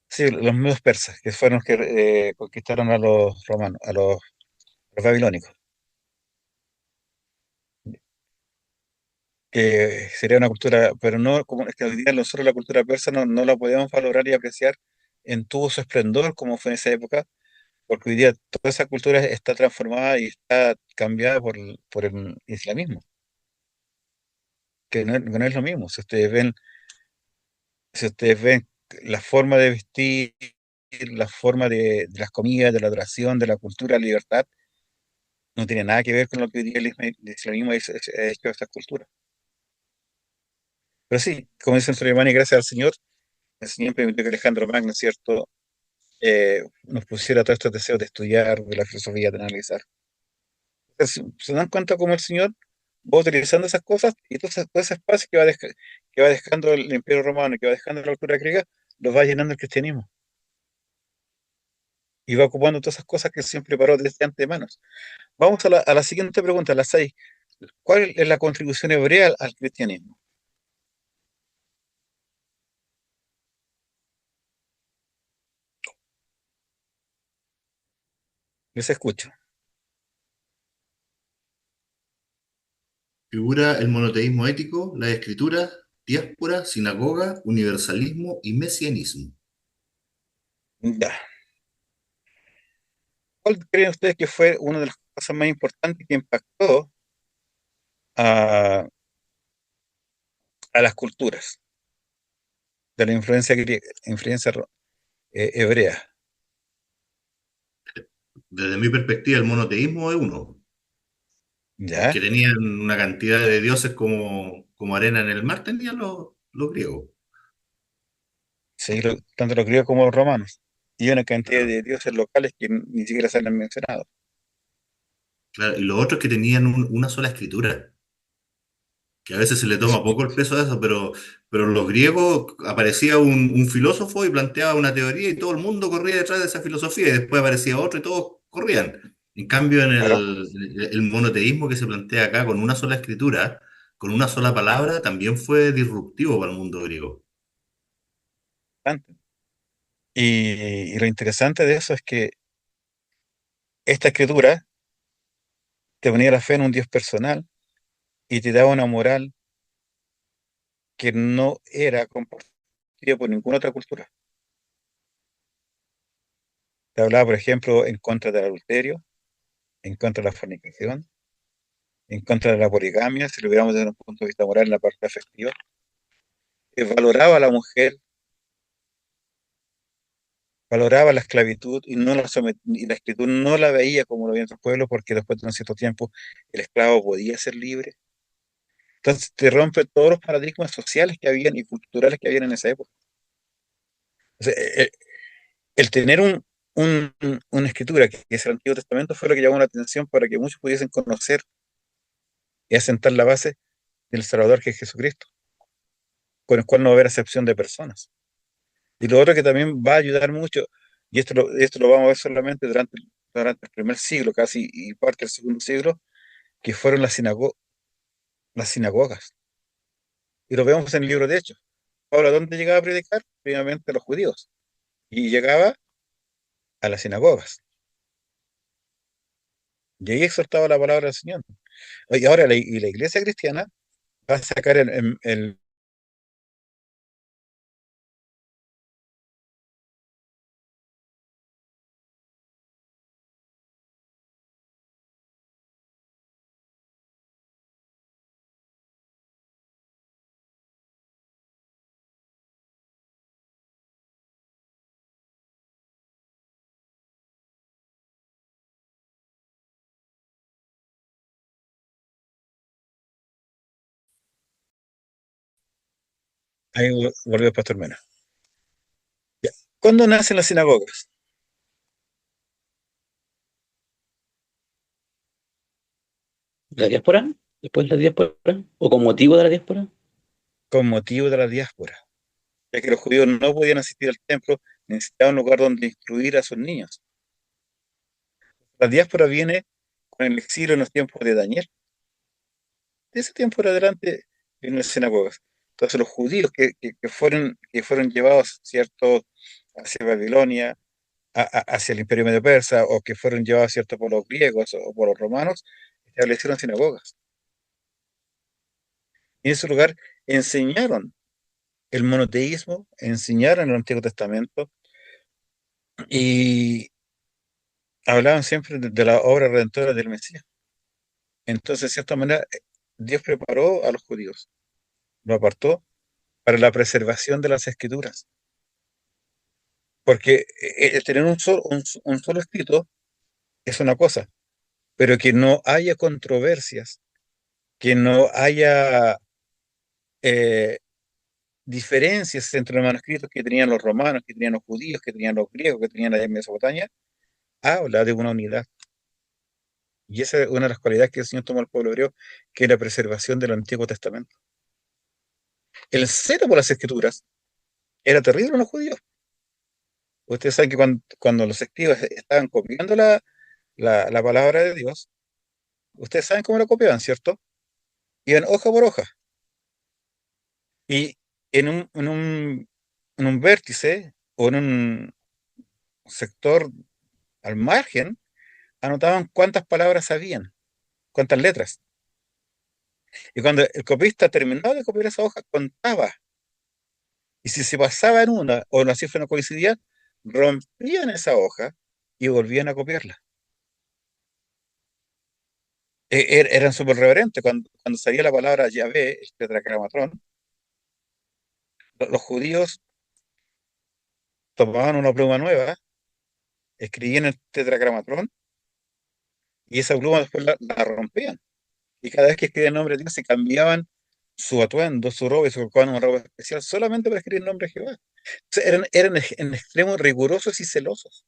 sí, los medios persas, que fueron los que conquistaron a los romanos, a los babilónicos. Que sería una cultura, pero no como es que hoy día nosotros la cultura persa no la podemos valorar y apreciar en todo su esplendor como fue en esa época, porque hoy día toda esa cultura está transformada y está cambiada por el islamismo, que no es lo mismo. Si ustedes ven la forma de vestir, la forma de las comidas, de la adoración, de la cultura, la libertad, no tiene nada que ver con lo que hoy día el islamismo ha hecho a estas culturas. Pero sí, como dice Soleimani, gracias al Señor, el Señor permitió que Alejandro Magno, ¿cierto?, nos pusiera todos estos deseos de estudiar, de la filosofía, de analizar. Se dan cuenta cómo el Señor va utilizando esas cosas y todo ese espacio que va dejando el Imperio Romano y que va dejando la cultura griega, los va llenando el cristianismo y va ocupando todas esas cosas que él siempre preparó desde antemano. Vamos a la siguiente pregunta, la 6. ¿Cuál es la contribución hebrea al cristianismo? Les escucho. Figura el monoteísmo ético, la escritura, diáspora, sinagoga, universalismo y mesianismo. Ya. ¿Cuál creen ustedes que fue una de las cosas más importantes que impactó a, a las culturas de la influencia hebrea? Desde mi perspectiva, el monoteísmo es uno, ¿Ya? porque tenían una cantidad de dioses como arena en el mar, tenían los griegos. Sí, tanto los griegos como los romanos. Y una cantidad Claro, de dioses locales que ni siquiera se han mencionado. claro. Y los otros que tenían una sola escritura, que a veces se le Eso, toma poco el peso de eso, pero los griegos aparecía un filósofo y planteaba una teoría y todo el mundo corría detrás de esa filosofía y después aparecía otro y todos corrían. En cambio, en claro, el monoteísmo que se plantea acá con una sola escritura, con una sola palabra, también fue disruptivo para el mundo griego. bastante. Y lo interesante de eso es que esta escritura te ponía la fe en un Dios personal y te daba una moral que no era compartida por ninguna otra cultura. Te hablaba, por ejemplo, en contra del adulterio, en contra de la fornicación, en contra de la poligamia, si lo hubiéramos desde un punto de vista moral en la parte afectiva, que valoraba a la mujer, valoraba la esclavitud y la esclavitud no la veía como lo veía en otros pueblos, porque después de un cierto tiempo el esclavo podía ser libre. Entonces te rompe todos los paradigmas sociales que habían y culturales que habían en esa época. O sea, el tener una escritura que es el Antiguo Testamento fue lo que llamó la atención para que muchos pudiesen conocer y asentar la base del Salvador que es Jesucristo, con el cual no va a haber acepción de personas. Y lo otro que también va a ayudar mucho, y esto lo vamos a ver solamente durante el primer siglo casi y parte del segundo siglo, que fueron las sinagogas. Y lo vemos en el libro de Hechos. Ahora, ¿dónde llegaba a predicar? Primeramente a los judíos. Y llegaba a las sinagogas. Y ahí exhortaba la palabra del Señor. Y ahora la iglesia cristiana va a sacar el Ahí volvió el pastor Mena. Ya. ¿Cuándo nacen las sinagogas? ¿La diáspora? ¿Después de la diáspora? ¿O con motivo de la diáspora? Con motivo de la diáspora, ya que los judíos no podían asistir al templo, necesitaban un lugar donde instruir a sus niños. La diáspora viene con el exilio en los tiempos de Daniel. De ese tiempo en adelante vienen las sinagogas. Entonces los judíos que fueron llevados, ¿cierto?, hacia Babilonia, hacia el Imperio Medio Persa, o que fueron llevados, ¿cierto?, por los griegos o por los romanos, establecieron sinagogas. Y en ese lugar enseñaron el monoteísmo, enseñaron el Antiguo Testamento y hablaban siempre de la obra redentora del Mesías. Entonces, de cierta manera, Dios preparó a los judíos, lo apartó para la preservación de las escrituras. Porque tener un solo escrito es una cosa, pero que no haya controversias, que no haya eh, diferencias entre los manuscritos que tenían los romanos, que tenían los judíos, que tenían los griegos, que tenían allá en Mesopotamia, habla de una unidad. Y esa es una de las cualidades que el Señor tomó al pueblo hebreo, que es la preservación del Antiguo Testamento. El celo por las escrituras era terrible en los judíos. Ustedes saben que cuando los escribas estaban copiando la palabra de Dios, ustedes saben cómo la copiaban, ¿cierto? Iban hoja por hoja. Y en un vértice o en un sector al margen, anotaban cuántas palabras habían, cuántas letras. Y cuando el copista terminaba de copiar esa hoja, contaba. Y si se pasaba en una o la cifra no coincidía, rompían esa hoja y volvían a copiarla. Eran súper reverentes. Cuando salía la palabra Yahvé, el tetragramatrón, los judíos tomaban una pluma nueva, escribían el tetragramatrón y esa pluma después la rompían. Y cada vez que escribían el nombre de Dios, se cambiaban su atuendo, su ropa y se colocaban una ropa especial solamente para escribir el nombre de Jehová. O sea, eran en extremo rigurosos y celosos.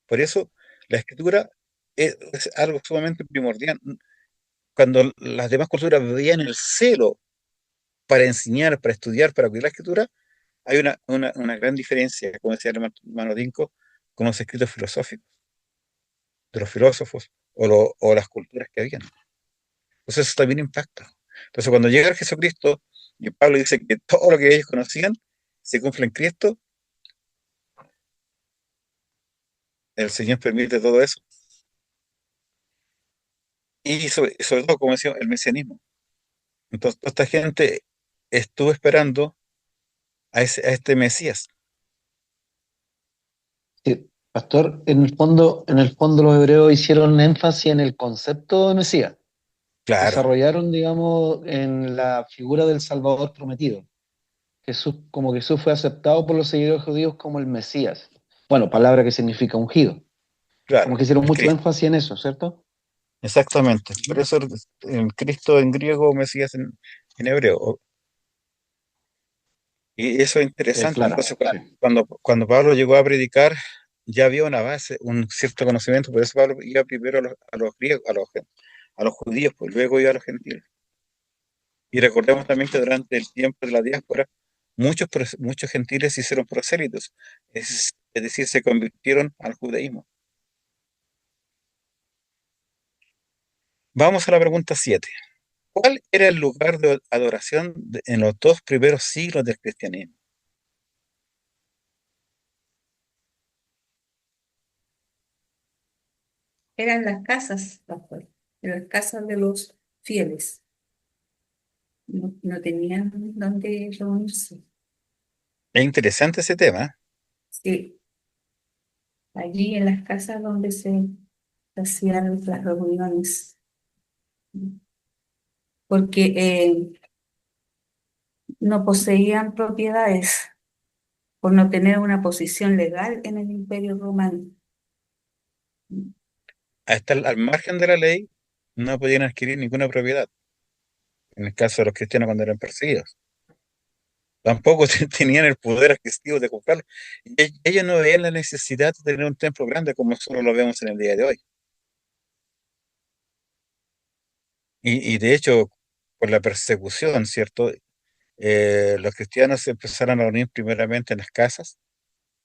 Por eso la escritura es algo sumamente primordial. Cuando las demás culturas veían el celo para enseñar, para estudiar, para cuidar la escritura, hay una gran diferencia, como decía el hermano Dinko, con los escritos filosóficos de los filósofos o las culturas que habían. Entonces eso también impacta. Entonces cuando llega Jesucristo y Pablo dice que todo lo que ellos conocían se cumple en Cristo, el Señor permite todo eso. Y sobre todo, como decía, el mesianismo. Entonces toda esta gente estuvo esperando a este Mesías. Sí, pastor, en el fondo los hebreos hicieron énfasis en el concepto de Mesías. Claro, Desarrollaron, digamos, en la figura del Salvador prometido. Jesús, como Jesús fue aceptado por los seguidores judíos como el Mesías. Bueno, palabra que significa ungido. claro, Como que hicieron el mucho Cristo. énfasis en eso, ¿cierto? Exactamente. Por eso el Cristo en griego, Mesías en hebreo. Y eso es interesante. Claro, Entonces, sí. cuando Pablo llegó a predicar, ya había una base, un cierto conocimiento. Por eso Pablo iba primero a los griegos, a los judíos, pues luego iba a los gentiles. Y recordemos también que durante el tiempo de la diáspora, muchos gentiles se hicieron prosélitos, es decir, se convirtieron al judaísmo. Vamos a la pregunta 7. ¿Cuál era el lugar de adoración en los dos primeros siglos del cristianismo? Eran las casas, pastor, eran las casas de los fieles. No tenían dónde reunirse. Es interesante ese tema. Sí, allí en las casas donde se hacían las reuniones. Porque no poseían propiedades por no tener una posición legal en el Imperio Romano. Hasta al margen de la ley, no podían adquirir ninguna propiedad, en el caso de los cristianos cuando eran perseguidos. Tampoco tenían el poder adquisitivo de comprarlo. Y ellos no veían la necesidad de tener un templo grande como solo lo vemos en el día de hoy. Y de hecho, por la persecución, ¿cierto? Los cristianos se empezaron a reunir primeramente en las casas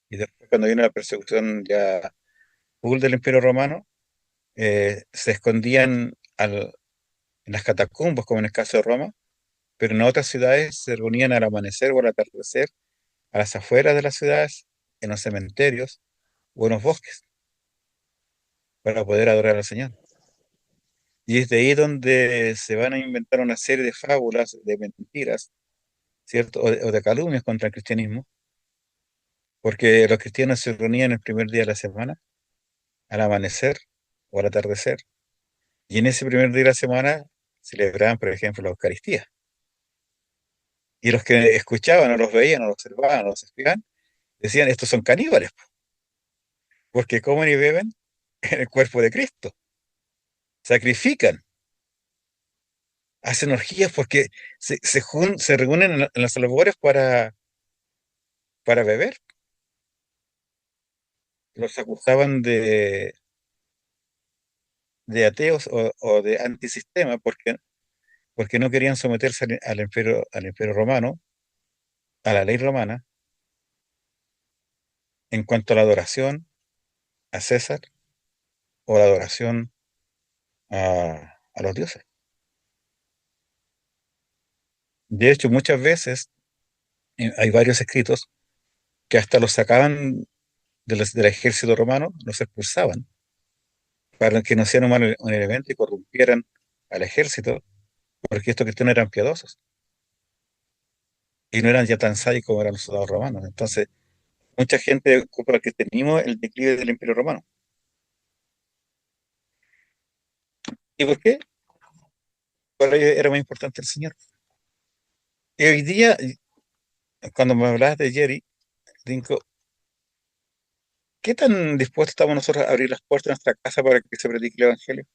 y después cuando vino la persecución ya full del Imperio Romano, se escondían en las catacumbas, como en el caso de Roma, pero en otras ciudades se reunían al amanecer o al atardecer, a las afueras de las ciudades, en los cementerios o en los bosques, para poder adorar al Señor. Y es de ahí donde se van a inventar una serie de fábulas, de mentiras, ¿cierto? O de calumnias contra el cristianismo, porque los cristianos se reunían el primer día de la semana, al amanecer o al atardecer, y en ese primer día de la semana celebraban, por ejemplo, la Eucaristía. Y los que escuchaban o los veían o los observaban o los espiaban, decían, estos son caníbales, porque comen y beben en el cuerpo de Cristo, sacrifican, hacen orgías porque se reúnen en las albores para beber. Los acusaban de ateos o de antisistema porque no querían someterse al imperio romano, a la ley romana, en cuanto a la adoración a César o la adoración a los dioses. De hecho, muchas veces hay varios escritos que hasta los sacaban del ejército romano, los expulsaban, para que no hicieran un elemento y corrompieran al ejército, porque estos cristianos eran piadosos y no eran ya tan sádicos como eran los soldados romanos. Entonces, mucha gente culpa al cristianismo el declive del Imperio Romano. ¿Y por qué? Para ellos era más importante el Señor. Y hoy día, cuando me hablabas de Jerry, digo, ¿qué tan dispuestos estamos nosotros a abrir las puertas de nuestra casa para que se predique el Evangelio?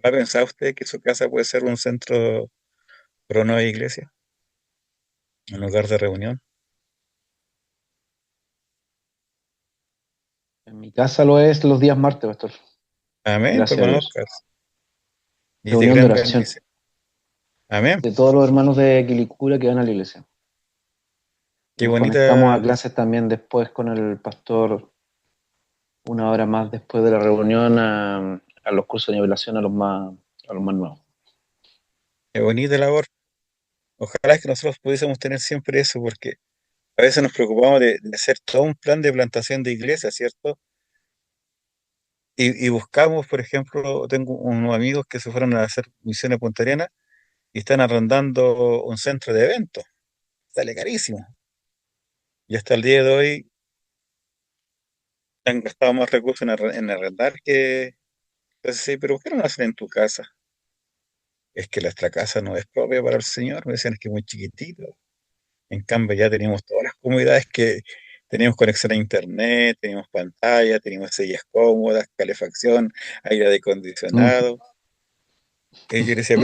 ¿Ha pensado usted que su casa puede ser un centro para una nueva iglesia? Un lugar de reunión. En mi casa lo es los días martes, pastor. Amén, pues Gracias a hermano Dios. Oscar. Y de Reunión de gran oración bendición. Amén. de todos los hermanos de Quilicura que van a la iglesia. Y Qué nos conectamos a bonita, clases también después con el pastor, una hora más después de la reunión, a los cursos de nivelación a los más nuevos. qué bonita labor. Ojalá que nosotros pudiésemos tener siempre eso, porque a veces nos preocupamos de hacer todo un plan de plantación de iglesias, ¿cierto? Y buscamos, por ejemplo, tengo unos amigos que se fueron a hacer misiones a Punta Arenas y están arrendando un centro de eventos. Sale carísimo. Y hasta el día de hoy han gastado más recursos en arrendar que... Entonces, sí, pero ¿por qué no lo hacen en tu casa? Es que nuestra casa no es propia para el Señor. Me decían, es que es muy chiquitito. En cambio, ya teníamos todas las comodidades que teníamos conexión a internet, teníamos pantalla, teníamos sillas cómodas, calefacción, aire Mm. acondicionado. Y yo le decía,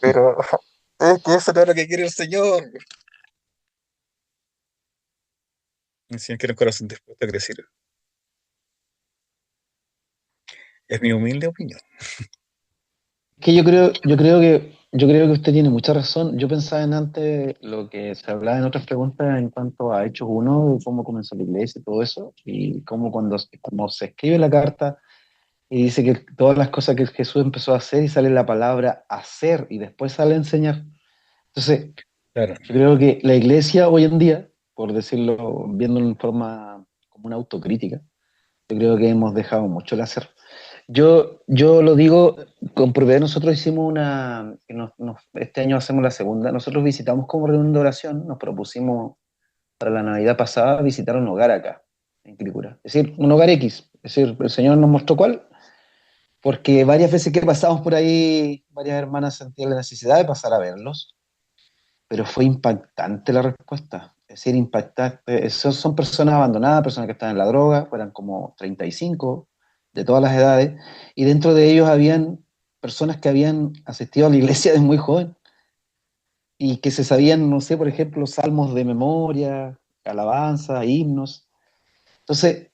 pero es que eso no es lo que quiere el Señor. Me decían que era un corazón dispuesto a crecer. Es mi humilde opinión. Que yo creo que usted tiene mucha razón. Yo pensaba en antes lo que se hablaba en otras preguntas en cuanto a Hechos 1, de cómo comenzó la iglesia y todo eso, y cómo como se escribe la carta y dice que todas las cosas que Jesús empezó a hacer y sale la palabra hacer y después sale enseñar. Entonces, Claro, yo creo que la iglesia hoy en día, por decirlo, viéndolo en forma como una autocrítica, yo creo que hemos dejado mucho el hacer. Yo lo digo, con propiedad nosotros hicimos este año hacemos la segunda, nosotros visitamos como reunión de oración, nos propusimos para la Navidad pasada visitar un hogar acá, en Quilicura, es decir, un hogar X, es decir, el Señor nos mostró cuál, porque varias veces que pasamos por ahí, varias hermanas sentían la necesidad de pasar a verlos, pero fue impactante la respuesta, es decir, impactante, son personas abandonadas, personas que están en la droga, eran como 35 de todas las edades, y dentro de ellos habían personas que habían asistido a la iglesia desde muy joven y que se sabían, no sé, por ejemplo, salmos de memoria, alabanza, himnos. Entonces,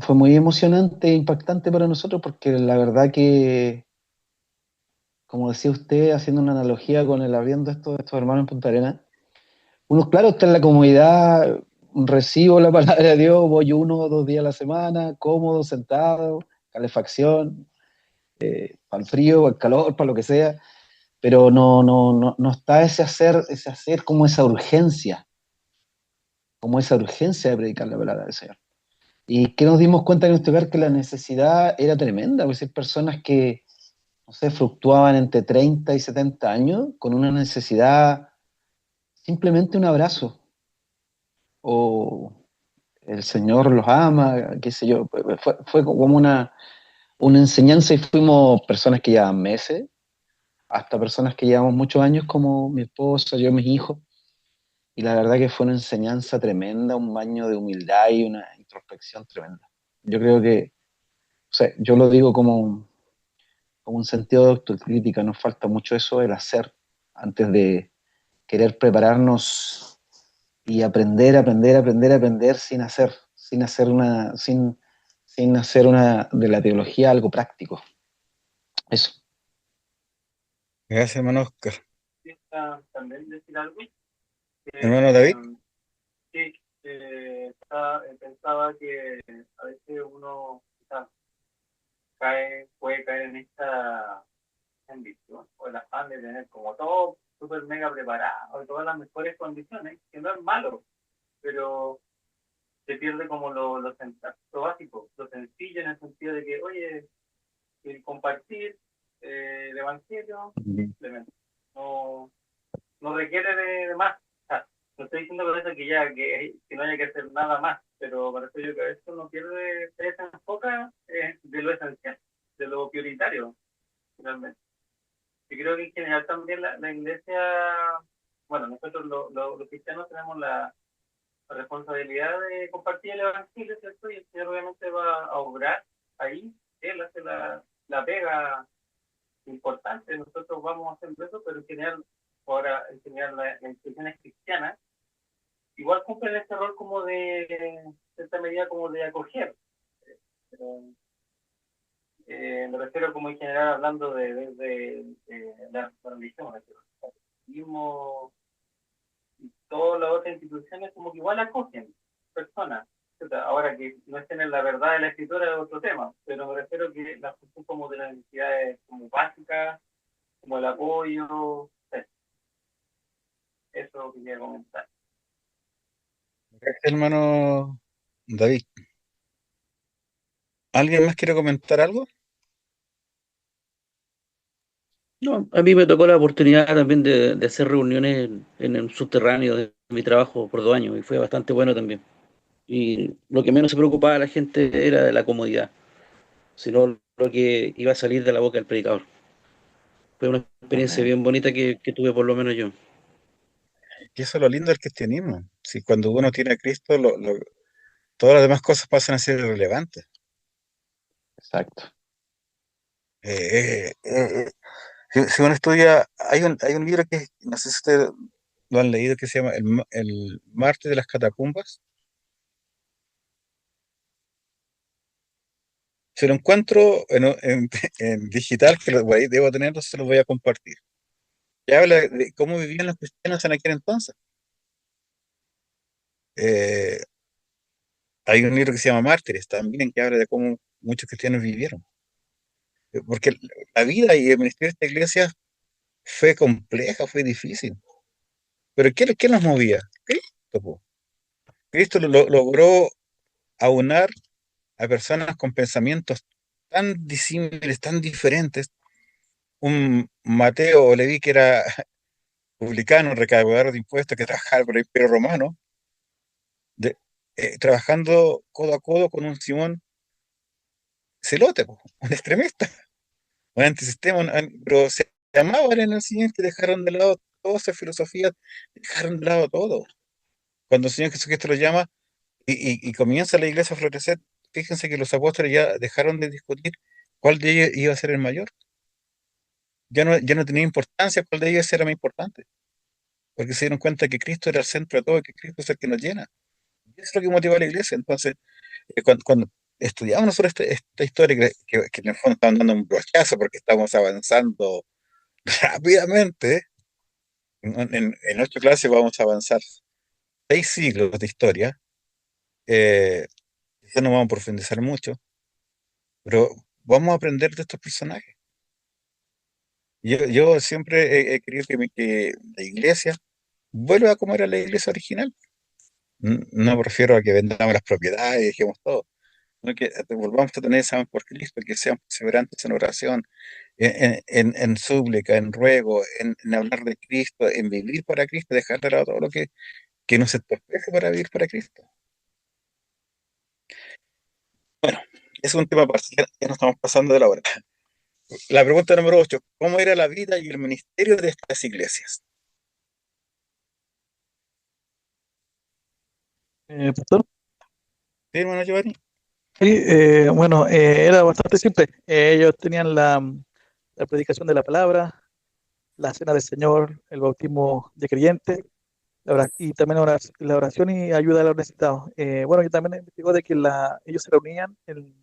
fue muy emocionante e impactante para nosotros porque la verdad que, como decía usted, haciendo una analogía con el arriendo de estos hermanos en Punta Arenas, uno, claro, está en la comodidad, recibo la palabra de Dios, voy 1 o 2 días a la semana, cómodo, sentado, calefacción, para el frío, para el calor, para lo que sea, pero no está ese hacer como esa urgencia de predicar la palabra del Señor. Y que nos dimos cuenta en este lugar que la necesidad era tremenda, porque hay personas que, no sé, fluctuaban entre 30 y 70 años con una necesidad, simplemente un abrazo, o el Señor los ama, qué sé yo. Fue como una enseñanza y fuimos personas que llevaban meses, hasta personas que llevamos muchos años como mi esposa, yo, mis hijos, y la verdad que fue una enseñanza tremenda, un baño de humildad y una introspección tremenda. Yo creo que, o sea, yo lo digo como un sentido de autocrítica, nos falta mucho eso, el hacer, antes de querer prepararnos y aprender sin hacer de la teología algo práctico. Eso. Gracias, hermano Oscar. También decir algo. Hermano David. Sí, pensaba que a veces uno quizás puede caer en esta ambición o el afán de tener como todo súper mega preparado y todas las mejores condiciones, que no es malo, pero se pierde como lo básico, lo sencillo en el sentido de que, oye, el compartir el evangelio, simplemente, no requiere de más. O sea, no estoy diciendo con eso que no haya que hacer nada más, pero para eso yo que a veces uno pierde, se desenfoca de lo esencial, de lo prioritario, finalmente. Yo creo que en general también la iglesia, bueno, nosotros los cristianos tenemos la responsabilidad de compartir el evangelio, ¿cierto? Y el Señor obviamente va a obrar ahí, Él hace la pega importante, nosotros vamos a hacer eso, pero en general las instituciones cristianas igual cumplen este rol como de cierta medida como de acoger. Pero, me refiero como en general hablando de la religión, el catolicismo y todas las otras instituciones como que igual acogen personas. Ahora que no estén en la verdad de la escritura es otro tema, pero me refiero que la función como de las necesidades como básicas, como el apoyo, eso quería comentar. Gracias, hermano David. ¿Alguien más quiere comentar algo? No, a mí me tocó la oportunidad también de hacer reuniones en el subterráneo de mi trabajo por 2 años y fue bastante bueno también. Y lo que menos se preocupaba a la gente era de la comodidad, sino lo que iba a salir de la boca del predicador. Fue una experiencia Amén. bien bonita que tuve por lo menos yo. Y eso es lo lindo del cristianismo. Si cuando uno tiene a Cristo, todas las demás cosas pasan a ser irrelevantes. Exacto. Si uno estudia, hay un libro que, no sé si ustedes lo han leído, que se llama El Marte de las Catacumbas. Si lo encuentro en digital, que por ahí debo tenerlo, se lo voy a compartir. Y habla de cómo vivían los cristianos en aquel entonces. Eh, Hay un libro que se llama Mártires también, que habla de cómo muchos cristianos vivieron. Porque la vida y el ministerio de esta iglesia fue compleja, fue difícil. Pero ¿qué nos movía? Cristo, po. Cristo logró aunar a personas con pensamientos tan disímiles, tan diferentes. Un Mateo o Leví que era publicano, recaudador de impuestos, que trabajaba por el Imperio Romano, de- trabajando codo a codo con un Simón celote, po, un extremista, un antisistema, pero se amaban en el siguiente, dejaron de lado toda esa filosofía, dejaron de lado todo. Cuando el Señor Jesucristo lo llama y comienza la iglesia a florecer, fíjense que los apóstoles ya dejaron de discutir ¿Cuál de ellos iba a ser el mayor? Ya no tenía importancia cuál de ellos era más importante, porque se dieron cuenta que Cristo era el centro de todo, que Cristo es el que nos llena. Y eso es lo que motiva a la iglesia. Entonces, cuando estudiamos nosotros esta historia, que en el fondo estamos dando un brochazo porque estamos avanzando rápidamente, en 8 clases vamos a avanzar 6 siglos de historia. Quizás no vamos a profundizar mucho, pero vamos a aprender de estos personajes. Yo siempre he querido que la iglesia vuelva a como era la iglesia original. No me refiero a que vendamos las propiedades y dejemos todo, sino que volvamos a tener ese amor por Cristo, que sean perseverantes en oración, en súplica, en ruego, en hablar de Cristo, en vivir para Cristo, dejar de lado todo lo que nos entorpece para vivir para Cristo. Bueno, es un tema parcial, ya nos estamos pasando de la hora. La pregunta número 8: ¿cómo era la vida y el ministerio de estas iglesias? Pastor. ¿Sí, hermano Giovanni? Sí, bueno, era bastante simple. Ellos tenían la predicación de la palabra, la cena del Señor, el bautismo de creyente, y también la oración y ayuda a los necesitados. Bueno, yo también investigó de que ellos se reunían en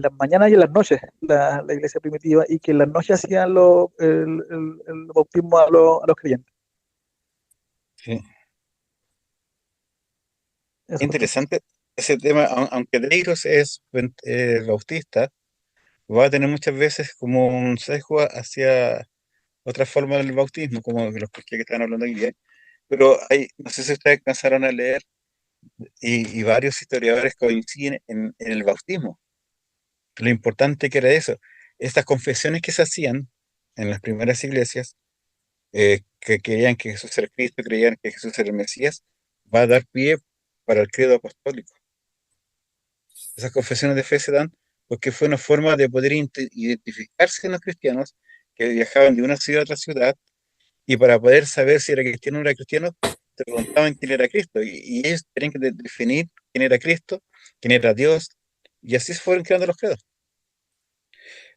las mañanas y en las noches, la iglesia primitiva, y que en las noches hacían el bautismo a los creyentes. Sí. Eso, pastor. Interesante ese tema, aunque Deiros es bautista, va a tener muchas veces como un sesgo hacia otra forma del bautismo, como los que están hablando hoy día. Pero no sé si ustedes alcanzaron a leer, y varios historiadores coinciden en el bautismo, lo importante que era eso. Estas confesiones que se hacían en las primeras iglesias, que creían que Jesús era Cristo, creían que Jesús era el Mesías, va a dar pie para el credo apostólico. Esas confesiones de fe se dan porque fue una forma de poder identificarse en los cristianos que viajaban de una ciudad a otra ciudad, y para poder saber si era cristiano o no era cristiano, te preguntaban quién era Cristo, y ellos tenían que definir quién era Cristo, quién era Dios, y así se fueron creando los credos.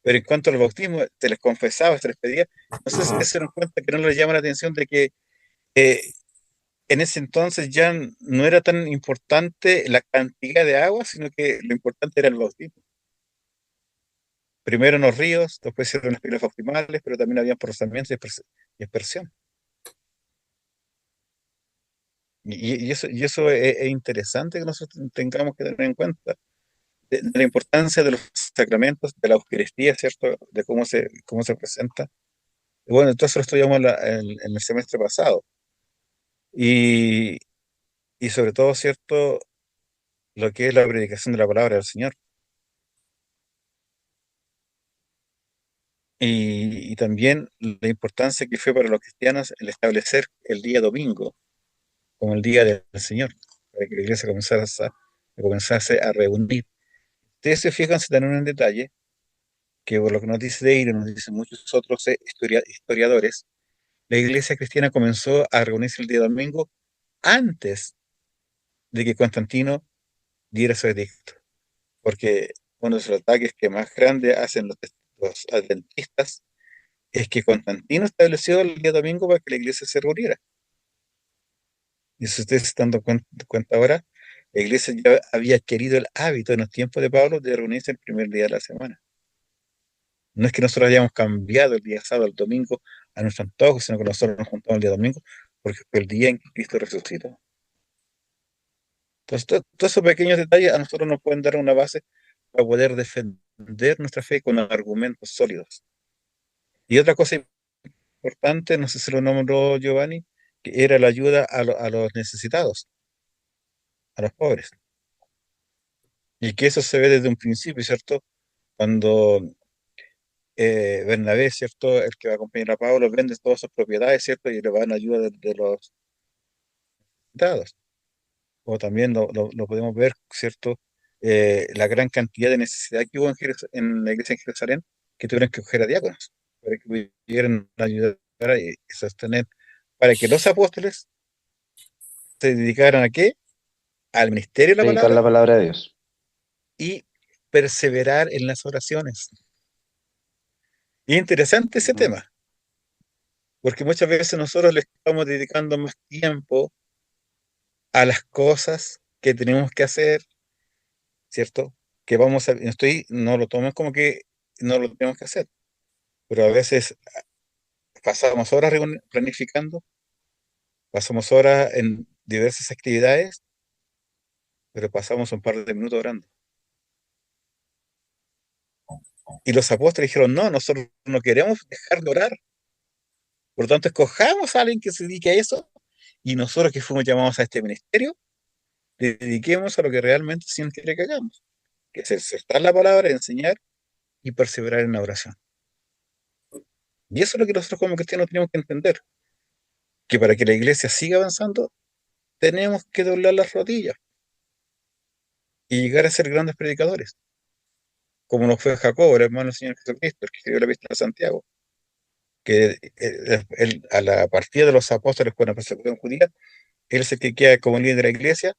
Pero en cuanto al bautismo, se les confesaba, se les pedía, no sé si se dieron cuenta que no les llama la atención de que eh, en ese entonces ya no era tan importante la cantidad de agua, sino que lo importante era el bautismo. Primero en los ríos, después hicieron las pilas bautismales, pero también había procesamiento y aspersión. Y eso es interesante que nosotros tengamos que tener en cuenta, de la importancia de los sacramentos, de la Eucaristía, ¿cierto? De cómo se presenta. Y bueno, entonces lo estudiamos en el semestre pasado. Y, y sobre todo, ¿cierto? Lo que es la predicación de la palabra del Señor. Y también la importancia que fue para los cristianos el establecer el día domingo como el día del Señor, para que la iglesia comenzase a reunir. Ustedes se fijan, se dan en detalle, que por lo que nos dice Deire, nos dicen muchos otros historiadores, la iglesia cristiana comenzó a reunirse el día domingo antes de que Constantino diera su edicto, porque uno de los ataques que más grande hacen los adventistas es que Constantino estableció el día domingo para que la iglesia se reuniera. Y si ustedes se están dando cuenta ahora, la iglesia ya había adquirido el hábito en los tiempos de Pablo de reunirse el primer día de la semana. No es que nosotros hayamos cambiado el día sábado al domingo a nuestro antojo, sino que nosotros nos juntamos el día domingo porque fue el día en que Cristo resucitó. Entonces, todos esos pequeños detalles a nosotros nos pueden dar una base para poder defender nuestra fe con argumentos sólidos. Y otra cosa importante, no sé si lo nombró Giovanni, que era la ayuda a los necesitados, a los pobres. Y que eso se ve desde un principio, ¿cierto? Cuando Bernabé, ¿cierto? El que va a acompañar a Pablo, vende todas sus propiedades, ¿cierto? Y le va en ayuda de los necesitados. O también lo podemos ver, ¿cierto? La gran cantidad de necesidad que hubo en la iglesia en Jerusalén, que tuvieron que coger a diáconos para que pudieran ayudar y sostener, para que los apóstoles se dedicaran ¿a qué? Al ministerio de la Predicar palabra la palabra de Dios. y perseverar en las oraciones. Y es interesante ese tema, porque muchas veces nosotros le estamos dedicando más tiempo a las cosas que tenemos que hacer, ¿cierto? Que vamos a, no lo tomes como que no lo tenemos que hacer, pero a veces pasamos horas planificando, pasamos horas en diversas actividades, pero pasamos un par de minutos orando. Y los apóstoles dijeron, no, nosotros no queremos dejar de orar. Por lo tanto, escojamos a alguien que se dedique a eso y nosotros que fuimos llamados a este ministerio, dediquemos a lo que realmente el Señor quiere que hagamos, que es exaltar la palabra, enseñar y perseverar en la oración. Y eso es lo que nosotros como cristianos tenemos que entender, que para que la iglesia siga avanzando, tenemos que doblar las rodillas y llegar a ser grandes predicadores, como lo fue Jacobo, el hermano del Señor Jesucristo, el que escribió la epístola de Santiago, que a la partida de los apóstoles con la persecución judía, él es el que queda como líder de la iglesia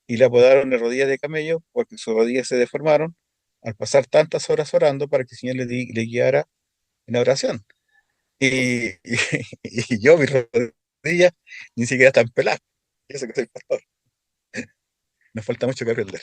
y le apodaron de rodillas de camello porque sus rodillas se deformaron al pasar tantas horas orando para que el Señor le guiara en la oración. Y, y, y yo, mis rodillas ni siquiera están peladas. Yo sé que soy pastor. Nos falta mucho que aprender.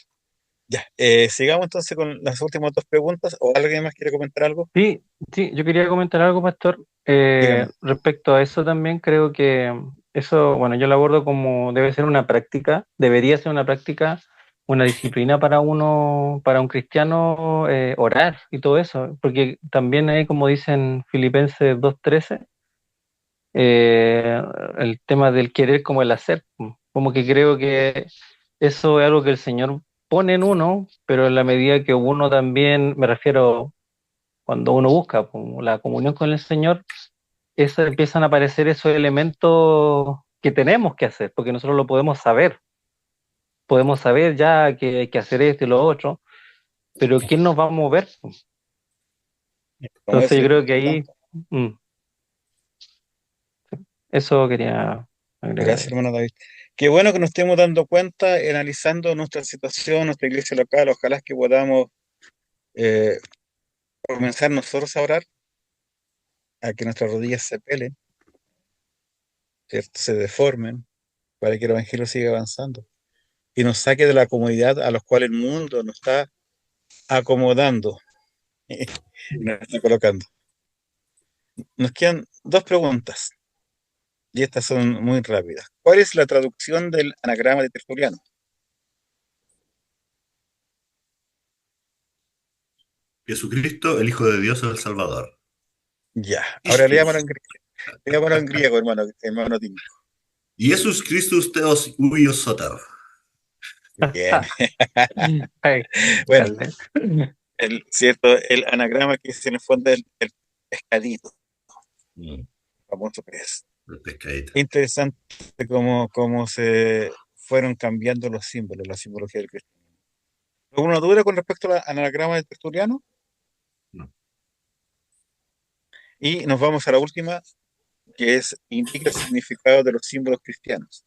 Ya, sigamos entonces con las últimas dos preguntas. ¿O alguien más quiere comentar algo? Sí, sí, yo quería comentar algo, pastor. Dígame. Respecto a eso también creo que eso, bueno, yo lo abordo como debe ser una práctica, debería ser una práctica, una disciplina para uno, para un cristiano, orar y todo eso, porque también hay, como dicen Filipenses 2:13, el tema del querer como el hacer, como que creo que eso es algo que el Señor pone en uno, pero en la medida que uno también, me refiero cuando uno busca como la comunión con el Señor, empiezan a aparecer esos elementos que tenemos que hacer, porque nosotros lo podemos saber ya que hay que hacer esto y lo otro, pero ¿quién nos va a mover? Como Entonces es yo lo creo que ahí, importante. mm, eso quería agregar Gracias, ahí. hermano David. Qué bueno que nos estemos dando cuenta, analizando nuestra situación, nuestra iglesia local. Ojalá que podamos eh, comenzar nosotros a orar, a que nuestras rodillas se pelen, ¿cierto? Se deformen, para que el Evangelio siga avanzando y nos saque de la comodidad a la cual el mundo nos está acomodando y nos está colocando. Nos quedan dos preguntas y estas son muy rápidas. ¿Cuál es la traducción del anagrama de Tertuliano? Jesucristo, el Hijo de Dios, el Salvador. Ya, ahora Christus. leámoslo en griego, hermano Tim. Jesus Christus Theos huios soter. Bien. Ay, Bueno, dale. cierto, el anagrama que es en el fondo el pescadito, famoso pez. El pescadito. Interesante cómo se fueron cambiando los símbolos, la simbología del cristianismo. ¿Alguna duda con respecto al anagrama de Tertuliano? No. Y nos vamos a la última, que es indica el significado de los símbolos cristianos.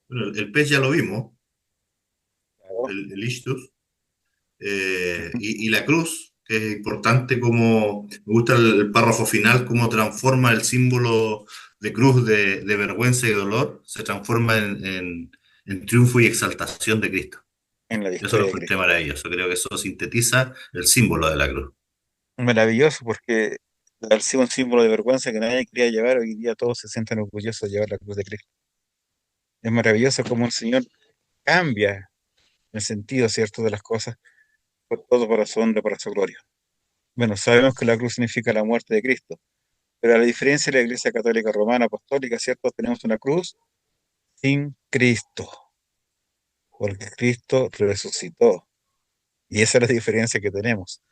Bueno, el pez ya lo vimos, Claro. el Ichthus, y la cruz, que es importante como, me gusta el párrafo final, cómo transforma el símbolo de cruz de vergüenza y dolor, se transforma en triunfo y exaltación de Cristo. En la Eso lo historia de encontré Cristo. maravilloso, creo que eso sintetiza el símbolo de la cruz. Maravilloso, porque al ser un símbolo de vergüenza que nadie quería llevar, hoy día todos se sienten orgullosos de llevar la cruz de Cristo. Es maravilloso cómo el Señor cambia el sentido, ¿cierto?, de las cosas, por todo para su honra, para su gloria. Bueno, sabemos que la cruz significa la muerte de Cristo, pero a la diferencia de la Iglesia Católica Romana Apostólica, ¿cierto?, tenemos una cruz sin Cristo, porque Cristo resucitó. Y esa es la diferencia que tenemos.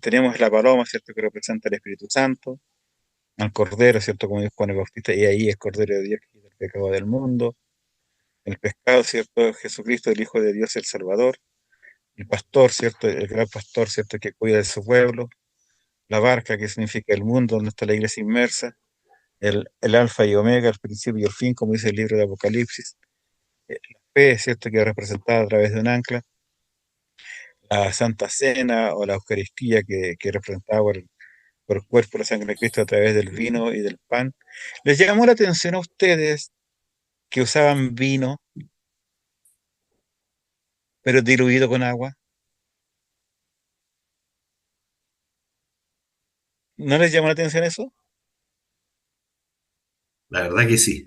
Tenemos la paloma, ¿cierto?, que representa el Espíritu Santo, al Cordero, ¿cierto?, como dijo Juan el Bautista, y ahí es Cordero de Dios que quita el pecado del mundo. El pescado, ¿cierto?, Jesucristo, el Hijo de Dios, el Salvador. El pastor, ¿cierto?, el gran pastor, ¿cierto?, que cuida de su pueblo. La barca, que significa el mundo donde está la iglesia inmersa. el alfa y omega, el principio y el fin, como dice el libro de Apocalipsis. La fe, ¿cierto?, que es representada a través de un ancla. La Santa Cena o la Eucaristía, que es representada por el cuerpo y la sangre de Cristo a través del vino y del pan. ¿Les llamó la atención a ustedes que usaban vino, pero diluido con agua? ¿No les llamó la atención eso? La verdad que sí.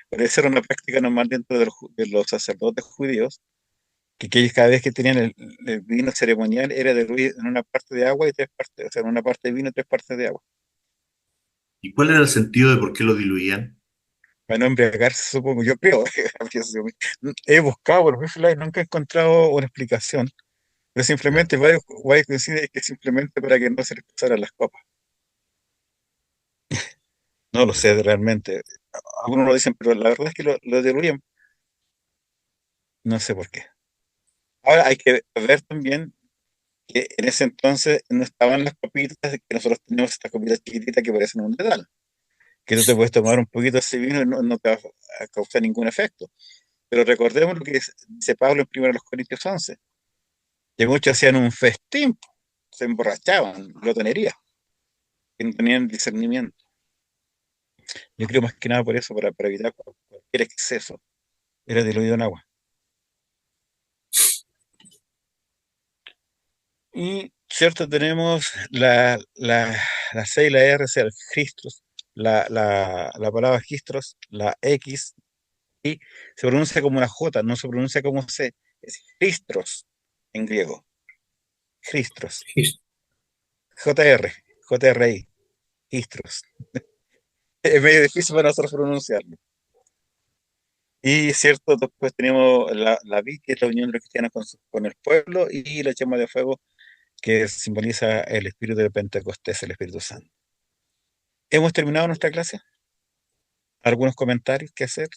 Pero esa era una práctica normal dentro de los sacerdotes judíos, que ellos cada vez que tenían el vino ceremonial era diluido en una parte de agua y tres partes, o sea, en una parte de vino y tres partes de agua. ¿Y cuál era el sentido de por qué lo diluían? Para no embriagarse, supongo, yo creo. He buscado por Wi-Fi, nunca he encontrado una explicación, pero Ya. simplemente varios coinciden que simplemente para que no se les pasaran las copas. No lo sé realmente. Algunos lo dicen, pero la verdad es que lo diluyen, no sé por qué. Ahora hay que ver también que en ese entonces no estaban las copitas, que nosotros tenemos estas copitas chiquititas que parecen un dedal, que tú te puedes tomar un poquito de ese vino y no te va a causar ningún efecto. Pero recordemos lo que dice Pablo en 1 Corintios 11, que muchos hacían un festín, se emborrachaban, glotonería, que no tenían discernimiento. Yo creo más que nada por eso, para evitar cualquier exceso, era diluido en agua. Y, cierto, tenemos la C y la R, o sea, el gistros, la palabra gistros, la X, y se pronuncia como una J, no se pronuncia como C, es gistros en griego, gistros, JR, JRI, gistros. Es medio difícil para nosotros pronunciarlo. Y, cierto, después tenemos la vid, que es la unión de los cristianos con el pueblo, y la llama de fuego, que simboliza el espíritu de Pentecostés, el Espíritu Santo. Hemos terminado nuestra clase. ¿Algunos comentarios que hacer?